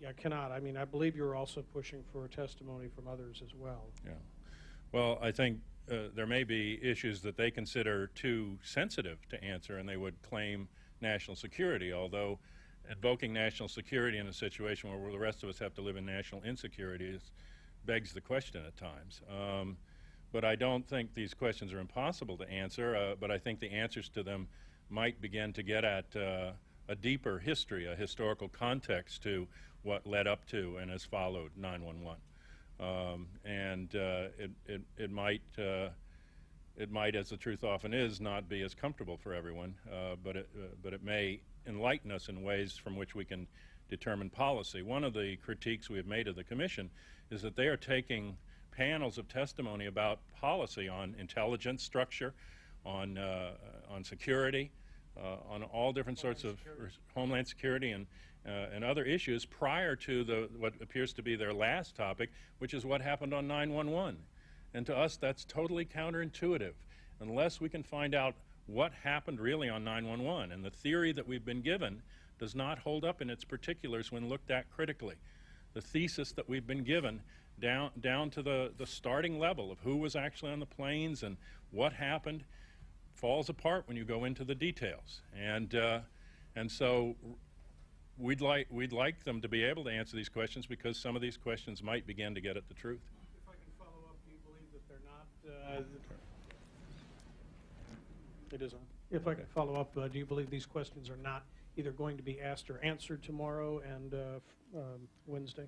Yeah, cannot. I mean, I believe you're also pushing for testimony from others as well. Yeah. Well, I think there may be issues that they consider too sensitive to answer, and they would claim national security, although invoking national security in a situation where the rest of us have to live in national insecurity begs the question at times. But I don't think these questions are impossible to answer, but I think the answers to them might begin to get at a deeper history, a historical context to what led up to and has followed 9/11. And it might, as the truth often is, not be as comfortable for everyone, but it may enlighten us in ways from which we can determine policy. One of the critiques we have made of the Commission is that they are taking panels of testimony about policy on intelligence structure, on security, on all different sorts of homeland security and other issues prior to what appears to be their last topic, which is what happened on 9/11. And to us, that's totally counterintuitive. Unless we can find out what happened really on 9/11, and the theory that we've been given does not hold up in its particulars when looked at critically. The thesis that we've been given down to the starting level of who was actually on the planes and what happened falls apart when you go into the details. And so we'd like them to be able to answer these questions, because some of these questions might begin to get at the truth. If I can follow up, do you believe that they're not? It is on. If I can follow up, do you believe these questions are not either going to be asked or answered tomorrow and Wednesday?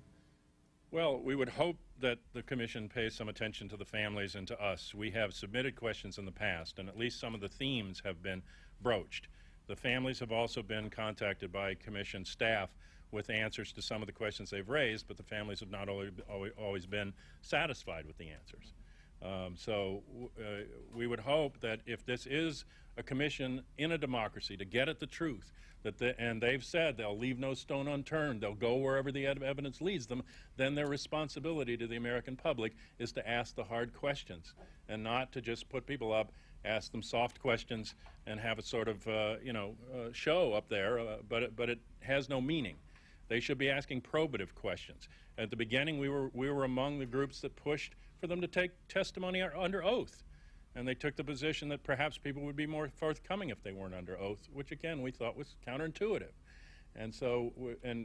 Well, we would hope that the Commission pays some attention to the families and to us. We have submitted questions in the past, and at least some of the themes have been broached. The families have also been contacted by Commission staff with answers to some of the questions they've raised, but the families have not always been satisfied with the answers. We would hope that if this is a commission in a democracy to get at the truth, and they've said they'll leave no stone unturned, they'll go wherever the evidence leads them, then their responsibility to the American public is to ask the hard questions and not to just put people up, ask them soft questions, and have a sort of show up there, but it has no meaning. They should be asking probative questions. At the beginning, we were among the groups that pushed for them to take testimony under oath. And they took the position that perhaps people would be more forthcoming if they weren't under oath, which again we thought was counterintuitive. And so,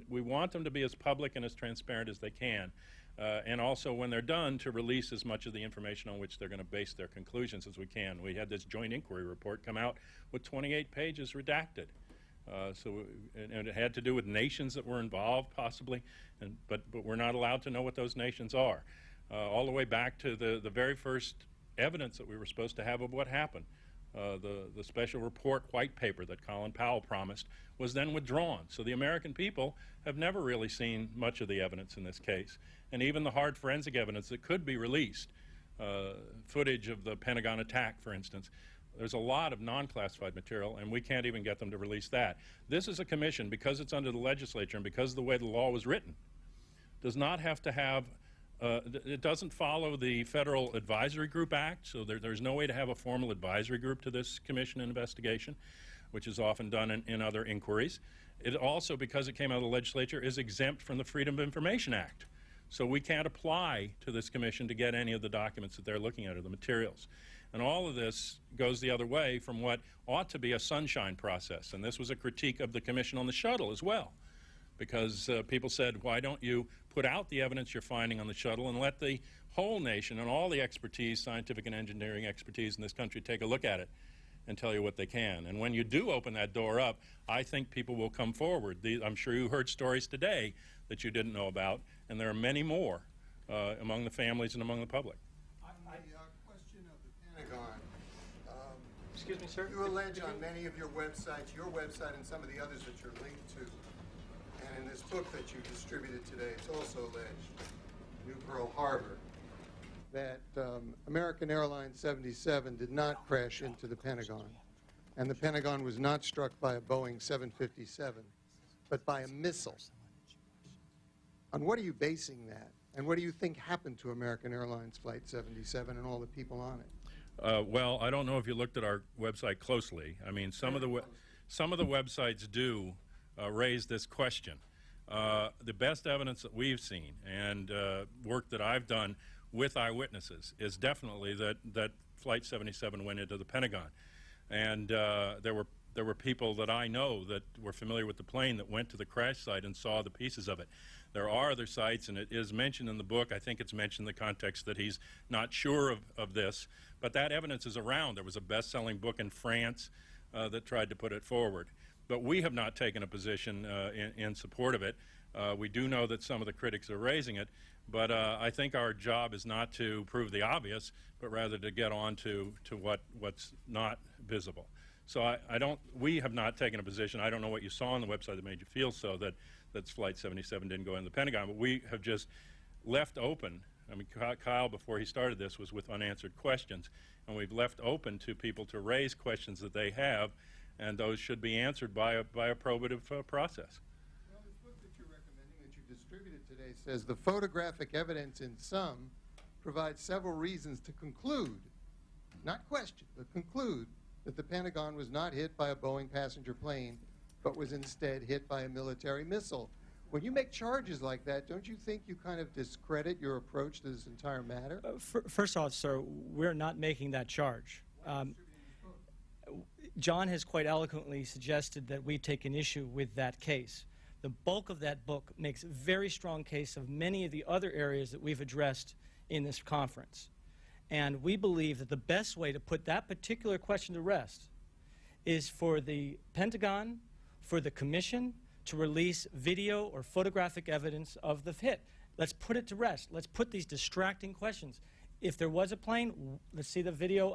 we want them to be as public and as transparent as they can. And also when they're done to release as much of the information on which they're going to base their conclusions as we can. We had this joint inquiry report come out with 28 pages redacted. And it had to do with nations that were involved possibly, but we're not allowed to know what those nations are. All the way back to the very first evidence that we were supposed to have of what happened. The special report white paper that Colin Powell promised was then withdrawn. So the American people have never really seen much of the evidence in this case. And even the hard forensic evidence that could be released, footage of the Pentagon attack, for instance, there's a lot of non-classified material, and we can't even get them to release that. This is a commission, because it's under the legislature and because of the way the law was written, does not have to have it doesn't follow the Federal Advisory Group Act, so there's no way to have a formal advisory group to this commission investigation, which is often done in other inquiries. It also, because it came out of the legislature, is exempt from the Freedom of Information Act. So we can't apply to this commission to get any of the documents that they're looking at or the materials. And all of this goes the other way from what ought to be a sunshine process. And this was a critique of the commission on the shuttle as well, because people said, why don't you put out the evidence you're finding on the shuttle and let the whole nation and all the expertise, scientific and engineering expertise in this country take a look at it and tell you what they can. And when you do open that door up, I think people will come forward. I'm sure you heard stories today that you didn't know about, and there are many more among the families and among the public. On the question of the Pentagon, excuse me, sir? You allege on many of your websites, and some of the others that you're linked to, and in this book that you distributed today, it's also alleged, New Pearl Harbor, that American Airlines 77 did not crash into the Pentagon, and the Pentagon was not struck by a Boeing 757, but by a missile. On what are you basing that? And what do you think happened to American Airlines Flight 77 and all the people on it? Well, I don't know if you looked at our website closely. I mean, some of the websites do raise this question. The best evidence that we've seen and work that I've done with eyewitnesses is definitely that Flight 77 went into the Pentagon. And there were people that I know that were familiar with the plane that went to the crash site and saw the pieces of it. There are other sites, and it is mentioned in the book. I think it's mentioned in the context that he's not sure of this, but that evidence is around. There was a best-selling book in France that tried to put it forward. But we have not taken a position in support of it. We do know that some of the critics are raising it, but I think our job is not to prove the obvious, but rather to get on to what's not visible. So we have not taken a position. I don't know what you saw on the website that made you feel so that Flight 77 didn't go in the Pentagon, but we have just left open. I mean, Kyle, before he started this, was with unanswered questions, and we've left open to people to raise questions that they have, and those should be answered by a probative process. Well, this book that you're recommending that you distributed today says the photographic evidence in sum provides several reasons to conclude, not question, but conclude that the Pentagon was not hit by a Boeing passenger plane, but was instead hit by a military missile. When you make charges like that, don't you think you kind of discredit your approach to this entire matter? First off, sir, we're not making that charge. John has quite eloquently suggested that we take an issue with that case. The bulk of that book makes a very strong case of many of the other areas that we've addressed in this conference. And we believe that the best way to put that particular question to rest is for the Pentagon, for the commission to release video or photographic evidence of the hit. Let's put it to rest. Let's put these distracting questions. If there was a plane, let's see the video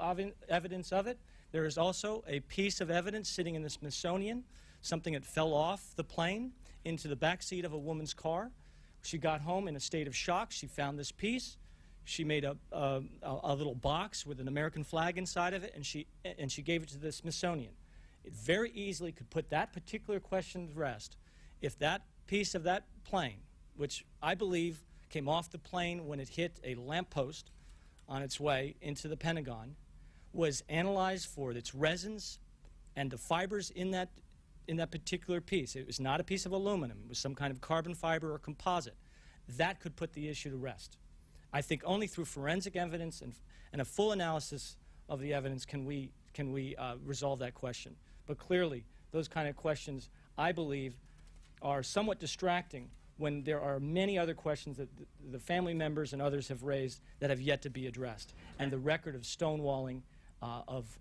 evidence of it. There is also a piece of evidence sitting in the Smithsonian, something that fell off the plane into the back seat of a woman's car. She got home in a state of shock. She found this piece. She made a little box with an American flag inside of it, and she gave it to the Smithsonian. It very easily could put that particular question to rest if that piece of that plane, which I believe came off the plane when it hit a lamppost on its way into the Pentagon, was analyzed for its resins and the fibers in that particular piece. It was not a piece of aluminum. It was some kind of carbon fiber or composite. That could put the issue to rest. I think only through forensic evidence and a full analysis of the evidence can we resolve that question. But clearly, those kind of questions, I believe, are somewhat distracting when there are many other questions that the family members and others have raised that have yet to be addressed. And the record of stonewalling, of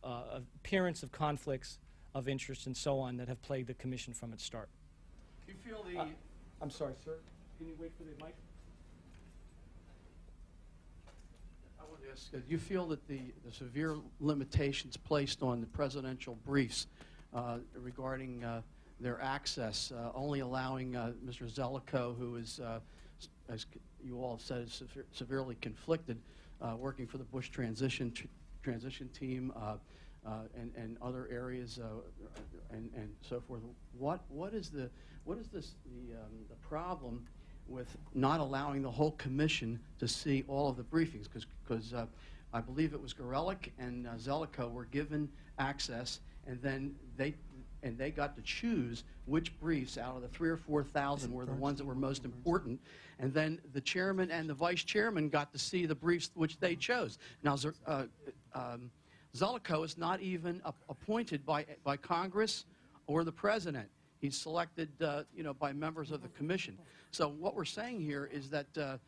appearance of conflicts of interest and so on that have plagued the commission from its start. Do you feel the... I'm sorry, sir. Can you wait for the mic? I want to ask, do you feel that the severe limitations placed on the presidential briefs regarding their access, only allowing Mr. Zelikow, who is, as you all have said, is severely conflicted, working for the Bush transition team and other areas and so forth. What is the problem with not allowing the whole commission to see all of the briefings? Because I believe it was Gorelick and Zelikow were given access, and then they got to choose which briefs out of the 3,000 or 4,000 were the ones that were most important, and then the chairman and the vice chairman got to see the briefs which they chose. Now, Zelikow is not even appointed by Congress or the president. He's selected, by members of the commission. So what we're saying here is that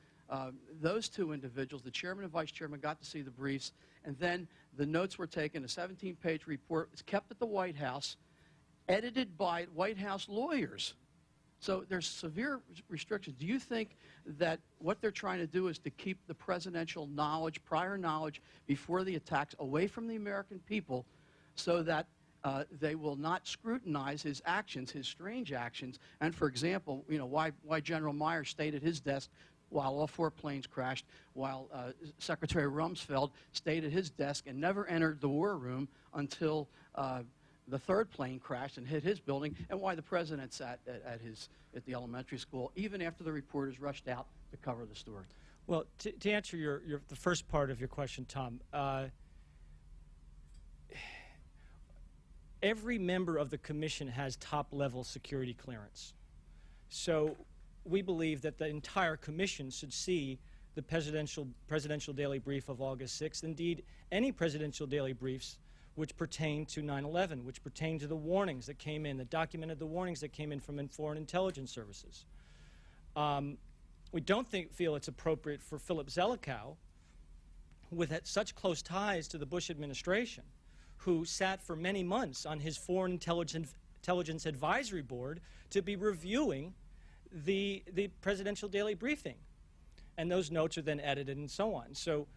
those two individuals, the chairman and vice chairman, got to see the briefs, and then the notes were taken. A 17-page report is kept at the White House, edited by White House lawyers. So there's severe restrictions. Do you think that what they're trying to do is to keep the presidential knowledge, prior knowledge, before the attacks away from the American people so that they will not scrutinize his actions, his strange actions? And for example, why General Myers stayed at his desk while all 4 planes crashed, while Secretary Rumsfeld stayed at his desk and never entered the war room until the 3rd plane crashed and hit his building, and why the president sat at the elementary school, even after the reporters rushed out to cover the story. Well, to answer the first part of your question, Tom, every member of the commission has top-level security clearance. So we believe that the entire commission should see the presidential daily brief of August 6th, indeed any presidential daily briefs which pertain to 9/11, which pertain to the warnings that came in, that documented the warnings that came in from foreign intelligence services. We don't feel it's appropriate for Philip Zelikow, with such close ties to the Bush administration, who sat for many months on his Foreign Intelligence Advisory Board, to be reviewing the presidential daily briefing. And those notes are then edited and so on. So,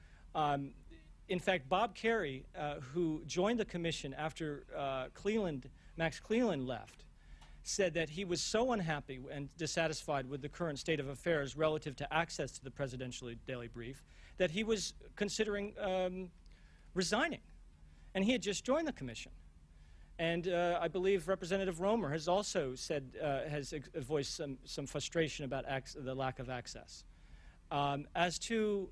in fact, Bob Kerrey, who joined the commission after Max Cleland left, said that he was so unhappy and dissatisfied with the current state of affairs relative to access to the presidential daily brief that he was considering resigning. And he had just joined the commission. And I believe Representative Romer has also said, has voiced some frustration about the lack of access. As to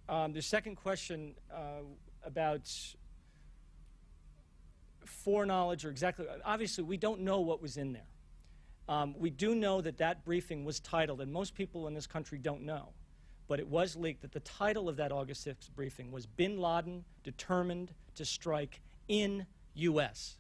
the second question about foreknowledge, or exactly, obviously we don't know what was in there. We do know that briefing was titled, and most people in this country don't know, but it was leaked that the title of that August 6th briefing was Bin Laden Determined to Strike in U.S.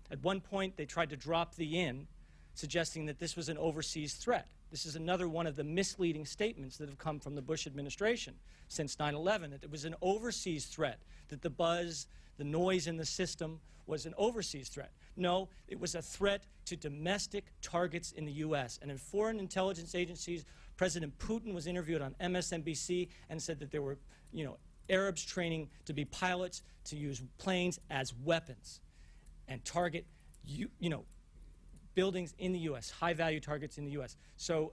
At one point they tried to drop the "in," suggesting that this was an overseas threat. This is another one of the misleading statements that have come from the Bush administration since 9/11, that it was an overseas threat, that the buzz, the noise in the system was an overseas threat. No, it was a threat to domestic targets in the U.S. And in foreign intelligence agencies, President Putin was interviewed on MSNBC and said that there were, Arabs training to be pilots to use planes as weapons and target, buildings in the U.S., high-value targets in the U.S. So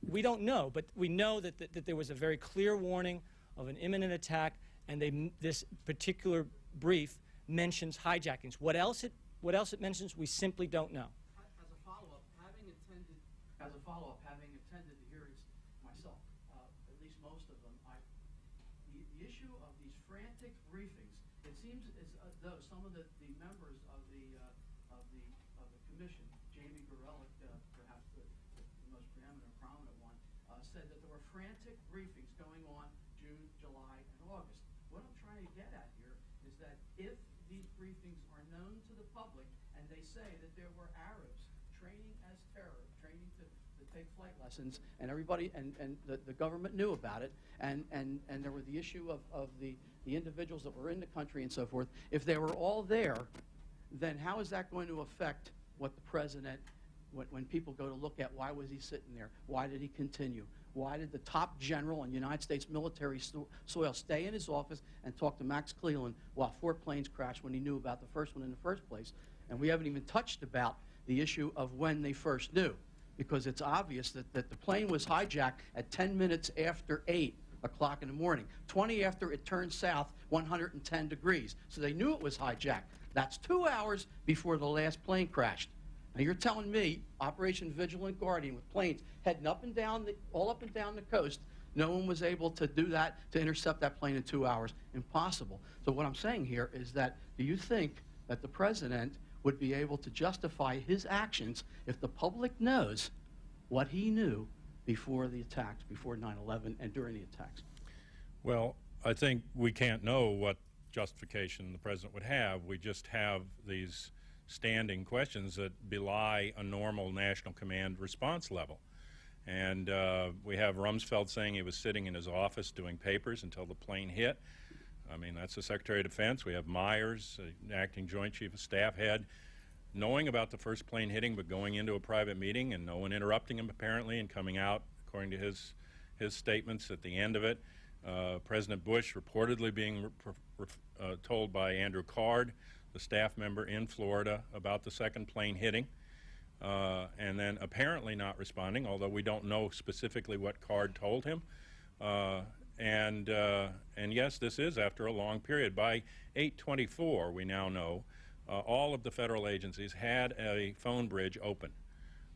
we don't know, but we know that there was a very clear warning of an imminent attack, and this particular brief mentions hijackings. What else it mentions, we simply don't know. As a follow-up, having attended the hearings myself, at least most of them, the issue of these frantic briefings, it seems as though some of the members of the commission, Jamie Gorelick, perhaps the most preeminent, prominent one, said that there were frantic briefings going on June, July, and August. What I'm trying to get at here is that if these briefings are known to the public and they say that there were Arabs training as terror, training to take flight lessons, and everybody and the government knew about it, and there were the issue of the individuals that were in the country and so forth, if they were all there, then how is that going to affect what the president, when people go to look at why was he sitting there, why did he continue, why did the top general on United States military soil stay in his office and talk to Max Cleland while 4 planes crashed when he knew about the first one in the first place? And we haven't even touched about the issue of when they first knew, because it's obvious that the plane was hijacked at 10 minutes after 8 o'clock in the morning, 20 after it turned south 110 degrees. So they knew it was hijacked. That's 2 hours before the last plane crashed. Now you're telling me Operation Vigilant Guardian with planes heading up and down all up and down the coast, no one was able to do that, to intercept that plane in 2 hours? Impossible. So what I'm saying here is that, do you think that the president would be able to justify his actions if the public knows what he knew before the attacks, before 9/11 and during the attacks? Well, I think we can't know what justification the president would have. We just have these standing questions that belie a normal national command response level. And we have Rumsfeld saying he was sitting in his office doing papers until the plane hit. I mean, that's the Secretary of Defense. We have Myers, acting Joint Chief of Staff head, knowing about the first plane hitting but going into a private meeting and no one interrupting him apparently and coming out, according to his statements at the end of it. President Bush reportedly being told by Andrew Card, the staff member in Florida, about the second plane hitting, and then apparently not responding, although we don't know specifically what Card told him. And yes, this is after a long period. By 8/24, we now know, all of the federal agencies had a phone bridge open.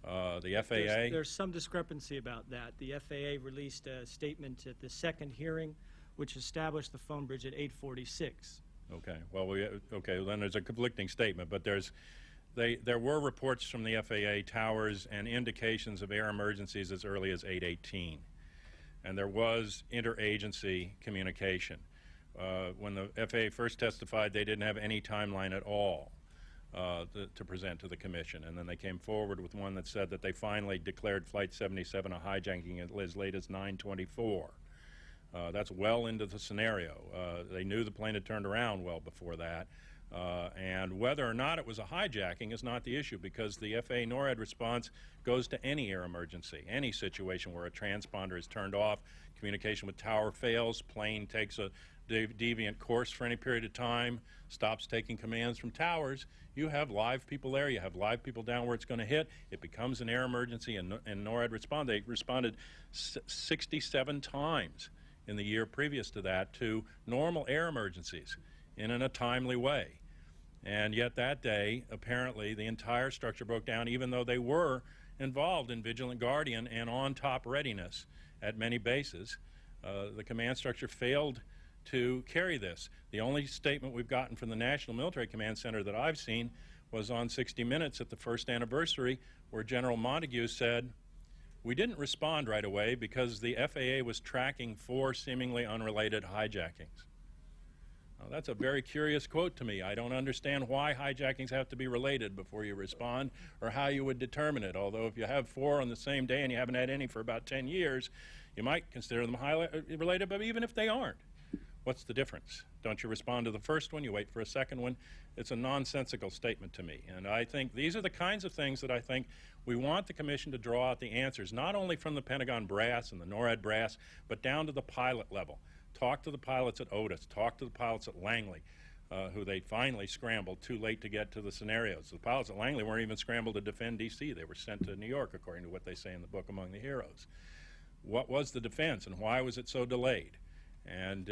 The FAA... There's some discrepancy about that. The FAA released a statement at the second hearing which established the phone bridge at 8:46. Okay. Well, then there's a conflicting statement, but there were reports from the FAA towers and indications of air emergencies as early as 8:18. And there was interagency communication. When the FAA first testified, they didn't have any timeline at all to present to the commission. And then they came forward with one that said that they finally declared Flight 77 a hijacking as late as 9/24. That's well into the scenario. They knew the plane had turned around well before that. And whether or not it was a hijacking is not the issue, because the FAA NORAD response goes to any air emergency, any situation where a transponder is turned off, communication with tower fails, plane takes a deviant course for any period of time, stops taking commands from towers. You have live people there, you have live people down where it's going to hit, it becomes an air emergency, and NORAD they responded 67 times in the year previous to that to normal air emergencies in a timely way. And yet that day, apparently, the entire structure broke down, even though they were involved in Vigilant Guardian and on-top readiness at many bases. The command structure failed to carry this. The only statement we've gotten from the National Military Command Center that I've seen was on 60 Minutes at the first anniversary, where General Montague said, "We didn't respond right away because the FAA was tracking 4 seemingly unrelated hijackings." Now, that's a very curious quote to me. I don't understand why hijackings have to be related before you respond, or how you would determine it. Although if you have 4 on the same day and you haven't had any for about 10 years, you might consider them highly related, but even if they aren't, what's the difference? Don't you respond to the first one? You wait for a second one? It's a nonsensical statement to me. And I think these are the kinds of things that I think we want the Commission to draw out the answers, not only from the Pentagon brass and the NORAD brass, but down to the pilot level. Talk to the pilots at Otis. Talk to the pilots at Langley, who they finally scrambled too late to get to the scenarios. The pilots at Langley weren't even scrambled to defend D.C. They were sent to New York, according to what they say in the book, Among the Heroes. What was the defense, and why was it so delayed? And,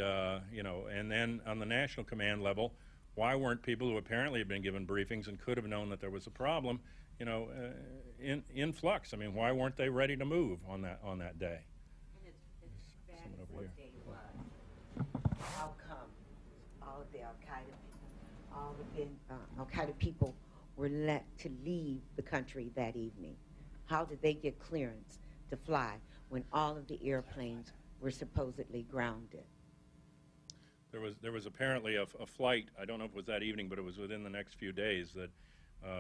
you know, and then on the national command level, why weren't people who apparently had been given briefings and could have known that there was a problem, you know, in flux? I mean, why weren't they ready to move on that day? And it's bad what day was. How come all of the Al-Qaeda people, all the Al-Qaeda people were let to leave the country that evening? How did they get clearance to fly when all of the airplanes were supposedly grounded? There was apparently a flight, I don't know if it was that evening, but it was within the next few days, that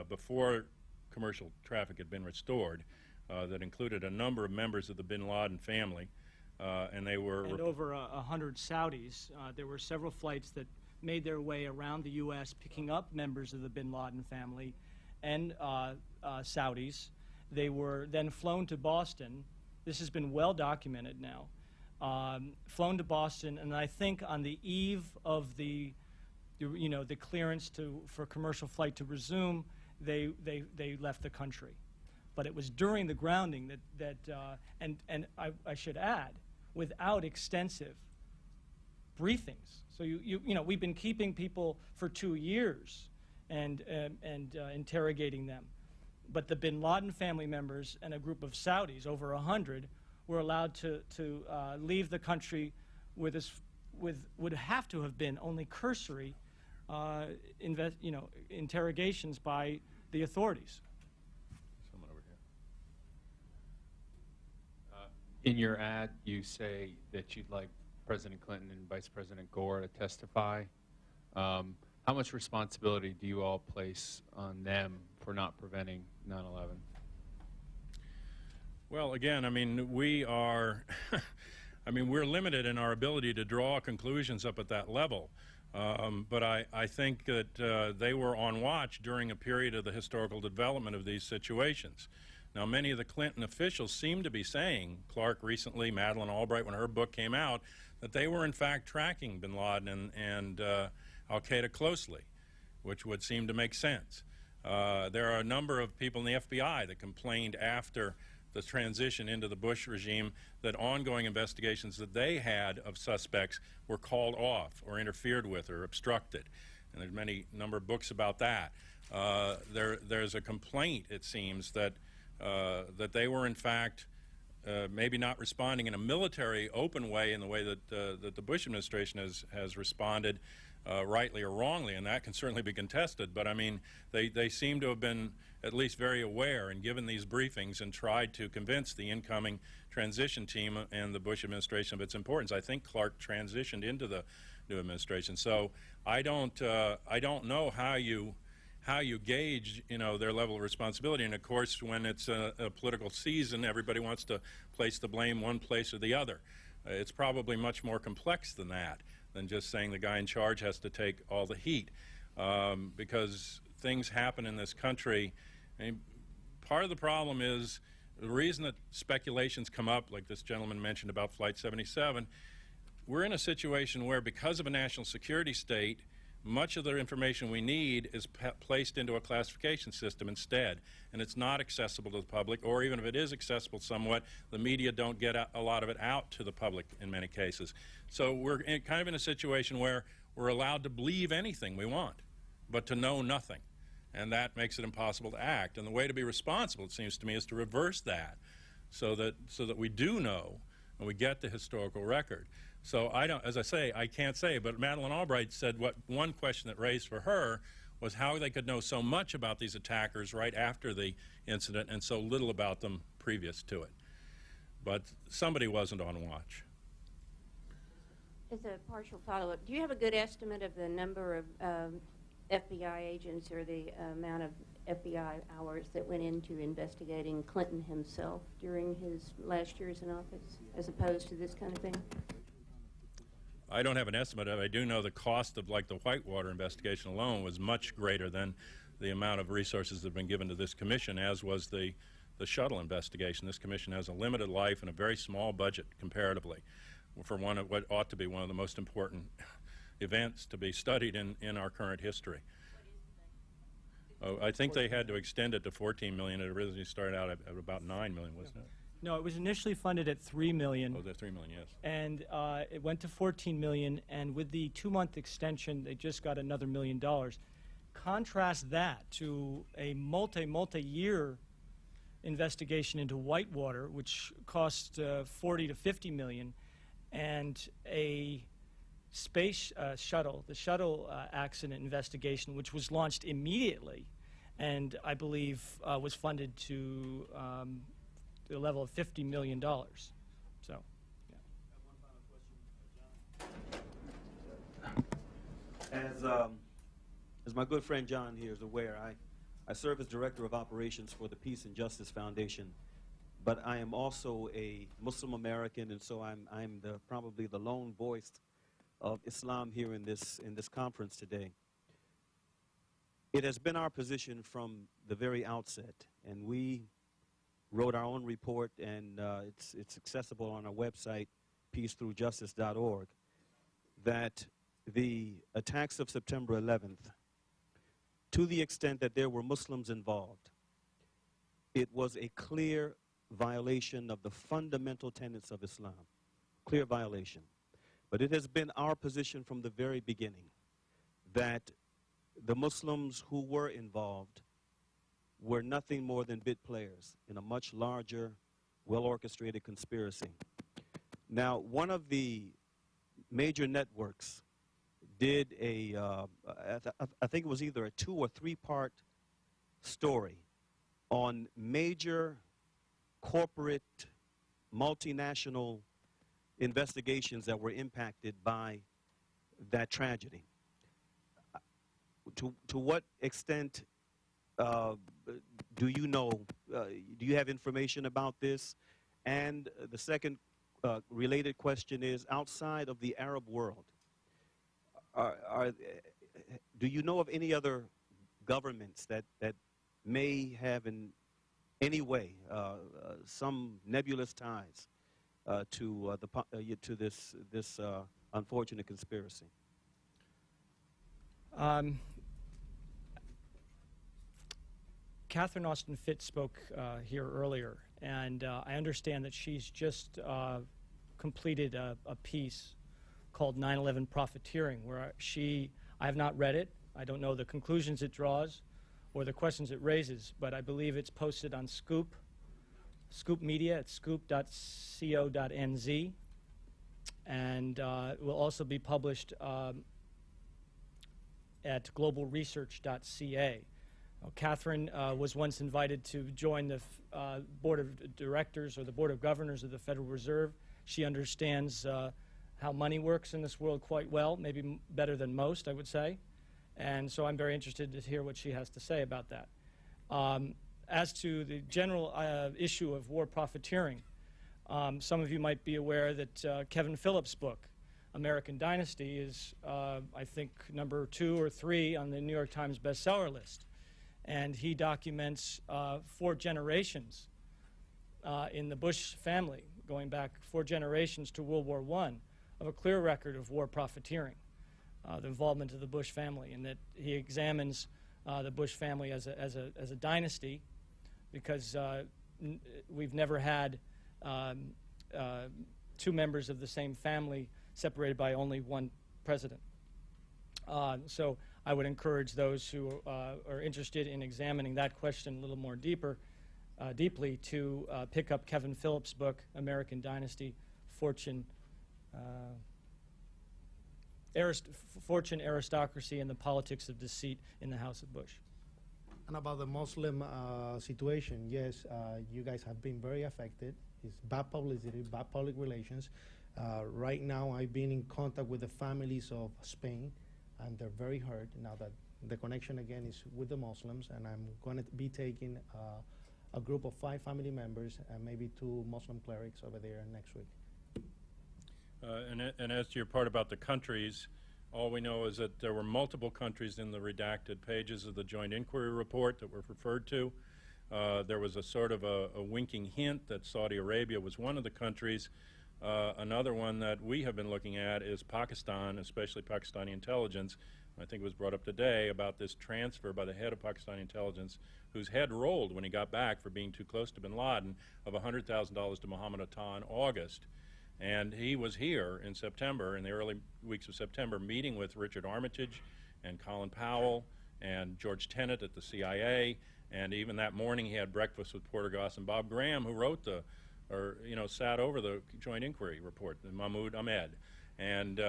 before commercial traffic had been restored, that included a number of members of the bin Laden family, and they were... And over 100 Saudis. There were several flights that made their way around the U.S. picking up members of the bin Laden family and Saudis. They were then flown to Boston. This has been well documented now. Flown to Boston, and I think on the eve of the clearance for commercial flight to resume, they left the country. But it was during the grounding and I should add, without extensive briefings. So you know, we've been keeping people for 2 years and interrogating them. But the bin Laden family members and a group of Saudis, over 100, were allowed to leave the country with would have to have been only cursory interrogations by the authorities. Someone over here. In your ad, you say that you'd like President Clinton and Vice President Gore to testify. How much responsibility do you all place on them for not preventing 9/11? Well, again, I mean, we are, I mean, we're limited in our ability to draw conclusions up at that level. But I think that they were on watch during a period of the historical development of these situations. Now, many of the Clinton officials seem to be saying, Clarke recently, Madeleine Albright, when her book came out, that they were in fact tracking bin Laden and al-Qaeda closely, which would seem to make sense. There are a number of people in the FBI that complained after the transition into the Bush regime that ongoing investigations that they had of suspects were called off or interfered with or obstructed. And there's many number of books about that. There's a complaint, it seems, that they were in fact maybe not responding in a military open way in the way that the Bush administration has responded, rightly or wrongly, and that can certainly be contested. But I mean, they seem to have been at least very aware and given these briefings and tried to convince the incoming transition team and the Bush administration of its importance. I think Clarke transitioned into the new administration, so I don't know how you gauge, you know, their level of responsibility. And of course, when it's a political season, everybody wants to place the blame one place or the other. It's probably much more complex than that, than just saying the guy in charge has to take all the heat, because things happen in this country. I mean, part of the problem is the reason that speculations come up, like this gentleman mentioned about Flight 77, we're in a situation where, because of a national security state, much of the information we need is placed into a classification system instead, and it's not accessible to the public, or even if it is accessible somewhat, the media don't get a lot of it out to the public in many cases. So we're kind of in a situation where we're allowed to believe anything we want, but to know nothing. And that makes it impossible to act. And the way to be responsible, it seems to me, is to reverse that so that we do know and we get the historical record. So I don't, as I say, I can't say, but Madeleine Albright said what one question that raised for her was how they could know so much about these attackers right after the incident and so little about them previous to it. But somebody wasn't on watch. As a partial follow-up, do you have a good estimate of the number of FBI agents or the amount of FBI hours that went into investigating Clinton himself during his last years in office, as opposed to this kind of thing? I don't have an estimate of it. I do know the cost of like the Whitewater investigation alone was much greater than the amount of resources that have been given to this commission, as was the shuttle investigation. This commission has a limited life and a very small budget comparatively for one of what ought to be one of the most important events to be studied in our current history. Oh, I think they had to extend it to $14 million. It originally started out at about $9 million, wasn't it? No, it was initially funded at $3 million. Oh, the $3 million, yes. And it went to $14 million, and with the 2-month extension, they just got another $1 million. Contrast that to a multi-year investigation into Whitewater, which cost 40 to 50 million, and a space shuttle, the shuttle accident investigation, which was launched immediately, and I believe was funded to the level of $50 million. So, yeah. As my good friend John here is aware, I serve as Director of Operations for the Peace and Justice Foundation, but I am also a Muslim American, and so I'm probably the lone voice of Islam here in this conference today. It has been our position from the very outset, and we wrote our own report, and it's accessible on our website, peacethroughjustice.org, that the attacks of September 11th, to the extent that there were Muslims involved, it was a clear violation of the fundamental tenets of Islam, clear violation. But it has been our position from the very beginning that the Muslims who were involved were nothing more than bit players in a much larger, well-orchestrated conspiracy. Now, one of the major networks did I think it was either a 2- or 3-part story on major corporate multinational investigations that were impacted by that tragedy. To what extent do you know, do you have information about this? And the second related question is, outside of the Arab world, do you know of any other governments that may have in any way some nebulous ties to this unfortunate conspiracy? Catherine Austin Fitts spoke here earlier, and I understand that she's just completed a piece called 9/11 Profiteering, where I have not read it. I don't know the conclusions it draws or the questions it raises, but I believe it's posted on Scoop Media at scoop.co.nz, and it will also be published at globalresearch.ca. Catherine was once invited to join the board of directors or the board of governors of the Federal Reserve. She understands how money works in this world quite well, maybe better than most, I would say. And so I'm very interested to hear what she has to say about that. As to the general issue of war profiteering, some of you might be aware that Kevin Phillips' book, American Dynasty, is, I think, number 2 or 3 on the New York Times bestseller list. And he documents 4 generations in the Bush family, going back 4 generations to World War I, of a clear record of war profiteering, the involvement of the Bush family, and that he examines the Bush family as a dynasty, because we've never had 2 members of the same family separated by only one president. So I would encourage those who are interested in examining that question a little more deeply to pick up Kevin Phillips' book, American Dynasty, Fortune, Aristocracy, and the Politics of Deceit in the House of Bush. And about the Muslim situation, yes, you guys have been very affected. It's bad publicity, bad public relations. Right now, I've been in contact with the families of Spain, and they're very hurt now that the connection again is with the Muslims, and I'm going to be taking a group of 5 family members and maybe 2 Muslim clerics over there next week. And as to your part about the countries, all we know is that there were multiple countries in the redacted pages of the Joint Inquiry Report that were referred to. There was a sort of a winking hint that Saudi Arabia was one of the countries. Another one that we have been looking at is Pakistan, especially Pakistani intelligence. I think it was brought up today about this transfer by the head of Pakistani intelligence, whose head rolled when he got back for being too close to bin Laden, of $100,000 to Mohammed Atta in August. And he was here in September, in the early weeks of September, meeting with Richard Armitage and Colin Powell and George Tenet at the CIA. And even that morning he had breakfast with Porter Goss and Bob Graham, who wrote sat over the Joint Inquiry Report, Mahmoud Ahmed. And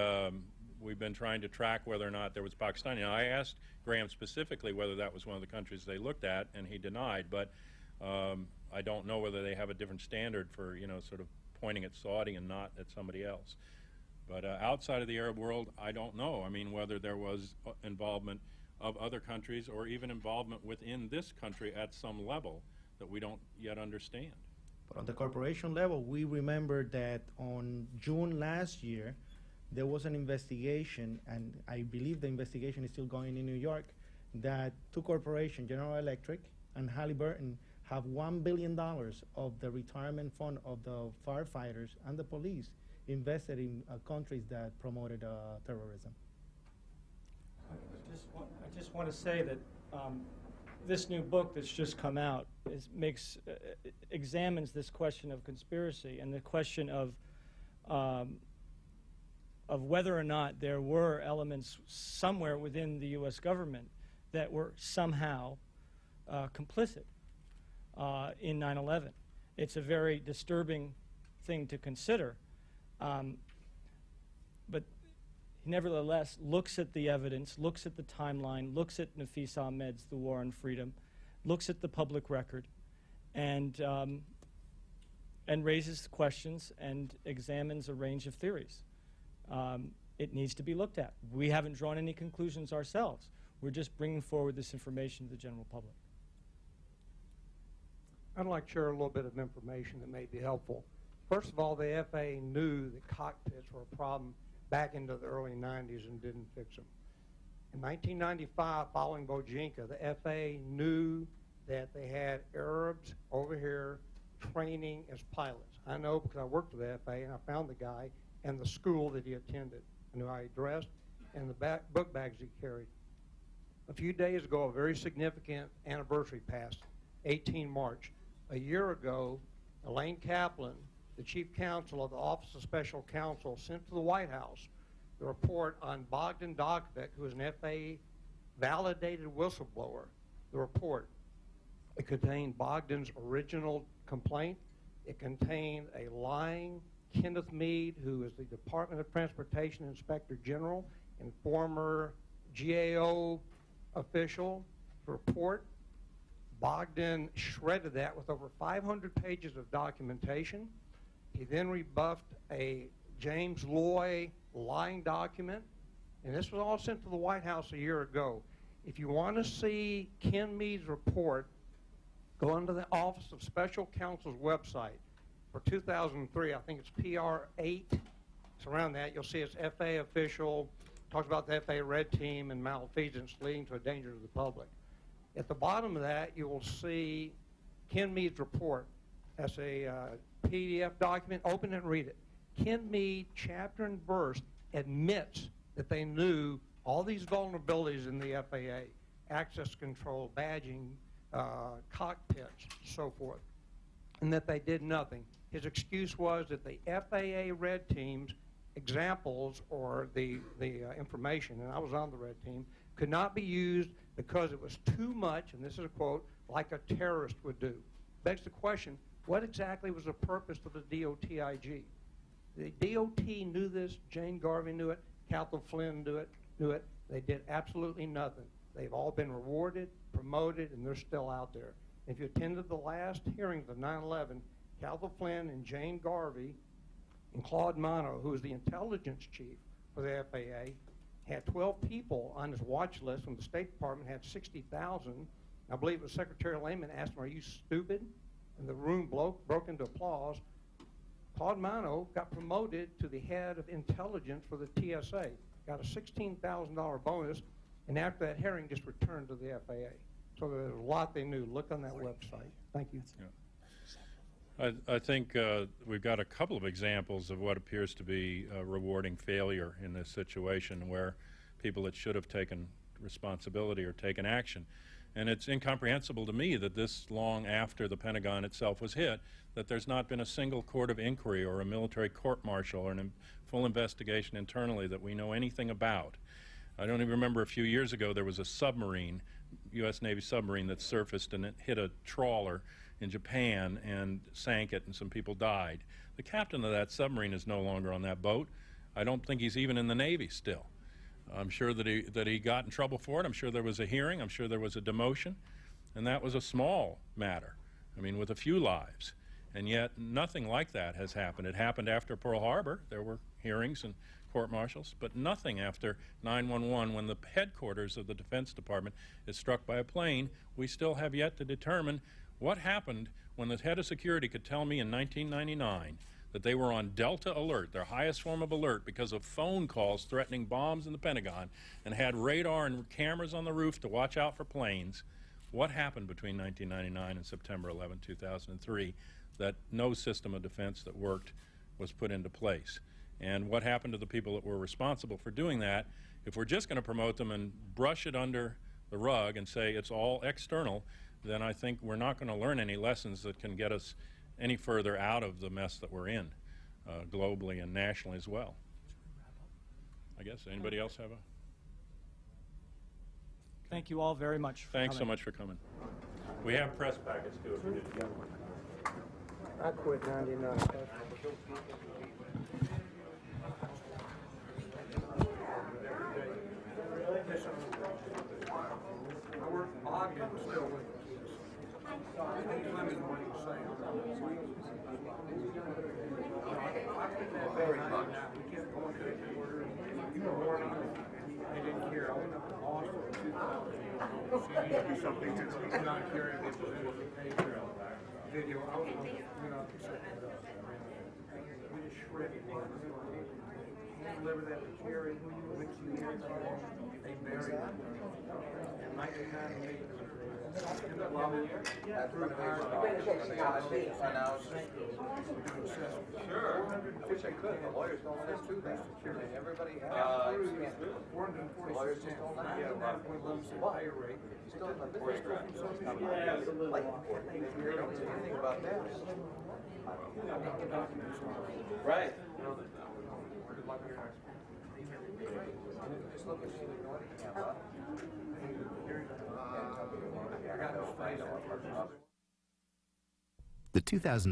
we've been trying to track whether or not there was Pakistani. Now, I asked Graham specifically whether that was one of the countries they looked at, and he denied. But I don't know whether they have a different standard for, sort of pointing at Saudi and not at somebody else. But outside of the Arab world, I don't know. I mean, whether there was involvement of other countries or even involvement within this country at some level that we don't yet understand. But on the corporation level, we remember that on June last year, there was an investigation, and I believe the investigation is still going in New York, that two corporations, General Electric and Halliburton, have $1 billion of the retirement fund of the firefighters and the police invested in countries that promoted terrorism. I just want to say that this new book that's just come out examines this question of conspiracy and the question of whether or not there were elements somewhere within the U.S. government that were somehow complicit in 9/11. It's a very disturbing thing to consider, but he nevertheless looks at the evidence, looks at the timeline, looks at Nafis Ahmed's The War on Freedom, looks at the public record, and raises questions and examines a range of theories. It needs to be looked at. We haven't drawn any conclusions ourselves. We're just bringing forward this information to the general public. I'd like to share a little bit of information that may be helpful. First of all, the FAA knew that cockpits were a problem back into the early 90s and didn't fix them. In 1995, following Bojinka, the FAA knew that they had Arabs over here training as pilots. I know because I worked for the FAA and I found the guy and the school that he attended. I knew how he dressed and the book bags he carried. A few days ago, a very significant anniversary passed, 18 March. A year ago, Elaine Kaplan, the chief counsel of the Office of Special Counsel, sent to the White House the report on Bogdan Dogvik, who is an FAA-validated whistleblower. The report, it contained Bogdan's original complaint. It contained a lying Kenneth Meade, who is the Department of Transportation Inspector General and former GAO official. The report, Bogdan shredded that with over 500 pages of documentation. He then rebuffed a James Loy lying document, and this was all sent to the White House a year ago. If you want to see Ken Meade's report, go onto the Office of Special Counsel's website for 2003. I think it's PR8. It's around that. You'll see it's FAA official, talks about the FAA red team and malfeasance leading to a danger to the public. At the bottom of that, you will see Ken Meade's report. That's a PDF document. Open it and read it. Ken Meade, chapter and verse, admits that they knew all these vulnerabilities in the FAA, access control, badging, cockpits, so forth, and that they did nothing. His excuse was that the FAA red team's examples or the information, and I was on the red team, could not be used because it was too much, and this is a quote, like a terrorist would do. Begs the question, what exactly was the purpose of the DOTIG? The DOT knew this, Jane Garvey knew it, Calvin Flynn knew it. They did absolutely nothing. They've all been rewarded, promoted, and they're still out there. If you attended the last hearings of 9/11, Calvin Flynn and Jane Garvey and Claude Monod, who was the intelligence chief for the FAA, had 12 people on his watch list when the State Department had 60,000. I believe it was Secretary Lehman asked him, "Are you stupid?" And the room broke into applause. Claude Mano got promoted to the head of intelligence for the TSA, got a $16,000 bonus, and after that hearing just returned to the FAA. So there's a lot they knew. Look on that website. Thank you. I think we've got a couple of examples of what appears to be a rewarding failure in this situation where people that should have taken responsibility or taken action. And it's incomprehensible to me that this long after the Pentagon itself was hit, that there's not been a single court of inquiry or a military court-martial or a full investigation internally that we know anything about. I don't even remember a few years ago there was a submarine, U.S. Navy submarine, that surfaced and it hit a trawler in Japan and sank it, and some people died. The captain of that submarine is no longer on that boat. I don't think he's even in the Navy still. I'm sure that he got in trouble for it. I'm sure there was a hearing. I'm sure there was a demotion. And that was a small matter, I mean, with a few lives. And yet nothing like that has happened. It happened after Pearl Harbor. There were hearings and court-martials, but nothing after 9/11 when the headquarters of the Defense Department is struck by a plane. We still have yet to determine what happened when the head of security could tell me in 1999 that they were on Delta Alert, their highest form of alert, because of phone calls threatening bombs in the Pentagon, and had radar and cameras on the roof to watch out for planes. What happened between 1999 and September 11, 2003, that no system of defense that worked was put into place? And what happened to the people that were responsible for doing that? If we're just going to promote them and brush it under the rug and say it's all external, then I think we're not going to learn any lessons that can get us any further out of the mess that we're in, globally and nationally as well. I guess. Anybody else have a? Thank you all very much for Thanks so coming. much for coming. We have press packets too if you didn't get one. I quit 99. I work for Bobby and still with very much. We kept going to the border. You were warning them. They didn't care. I went up to Boston in 2000. Something that's not carrying it video. I was went up and set it up. We just shredded it. Deliver that to Kerry. Went to the airport. They buried it. And 1998. Sure. I wish I could. The lawyers don't want us to. They secure everybody has. The lawyers just don't want pay rate. Still in the business. Like, you don't say anything about that. Right. Just look at The 2000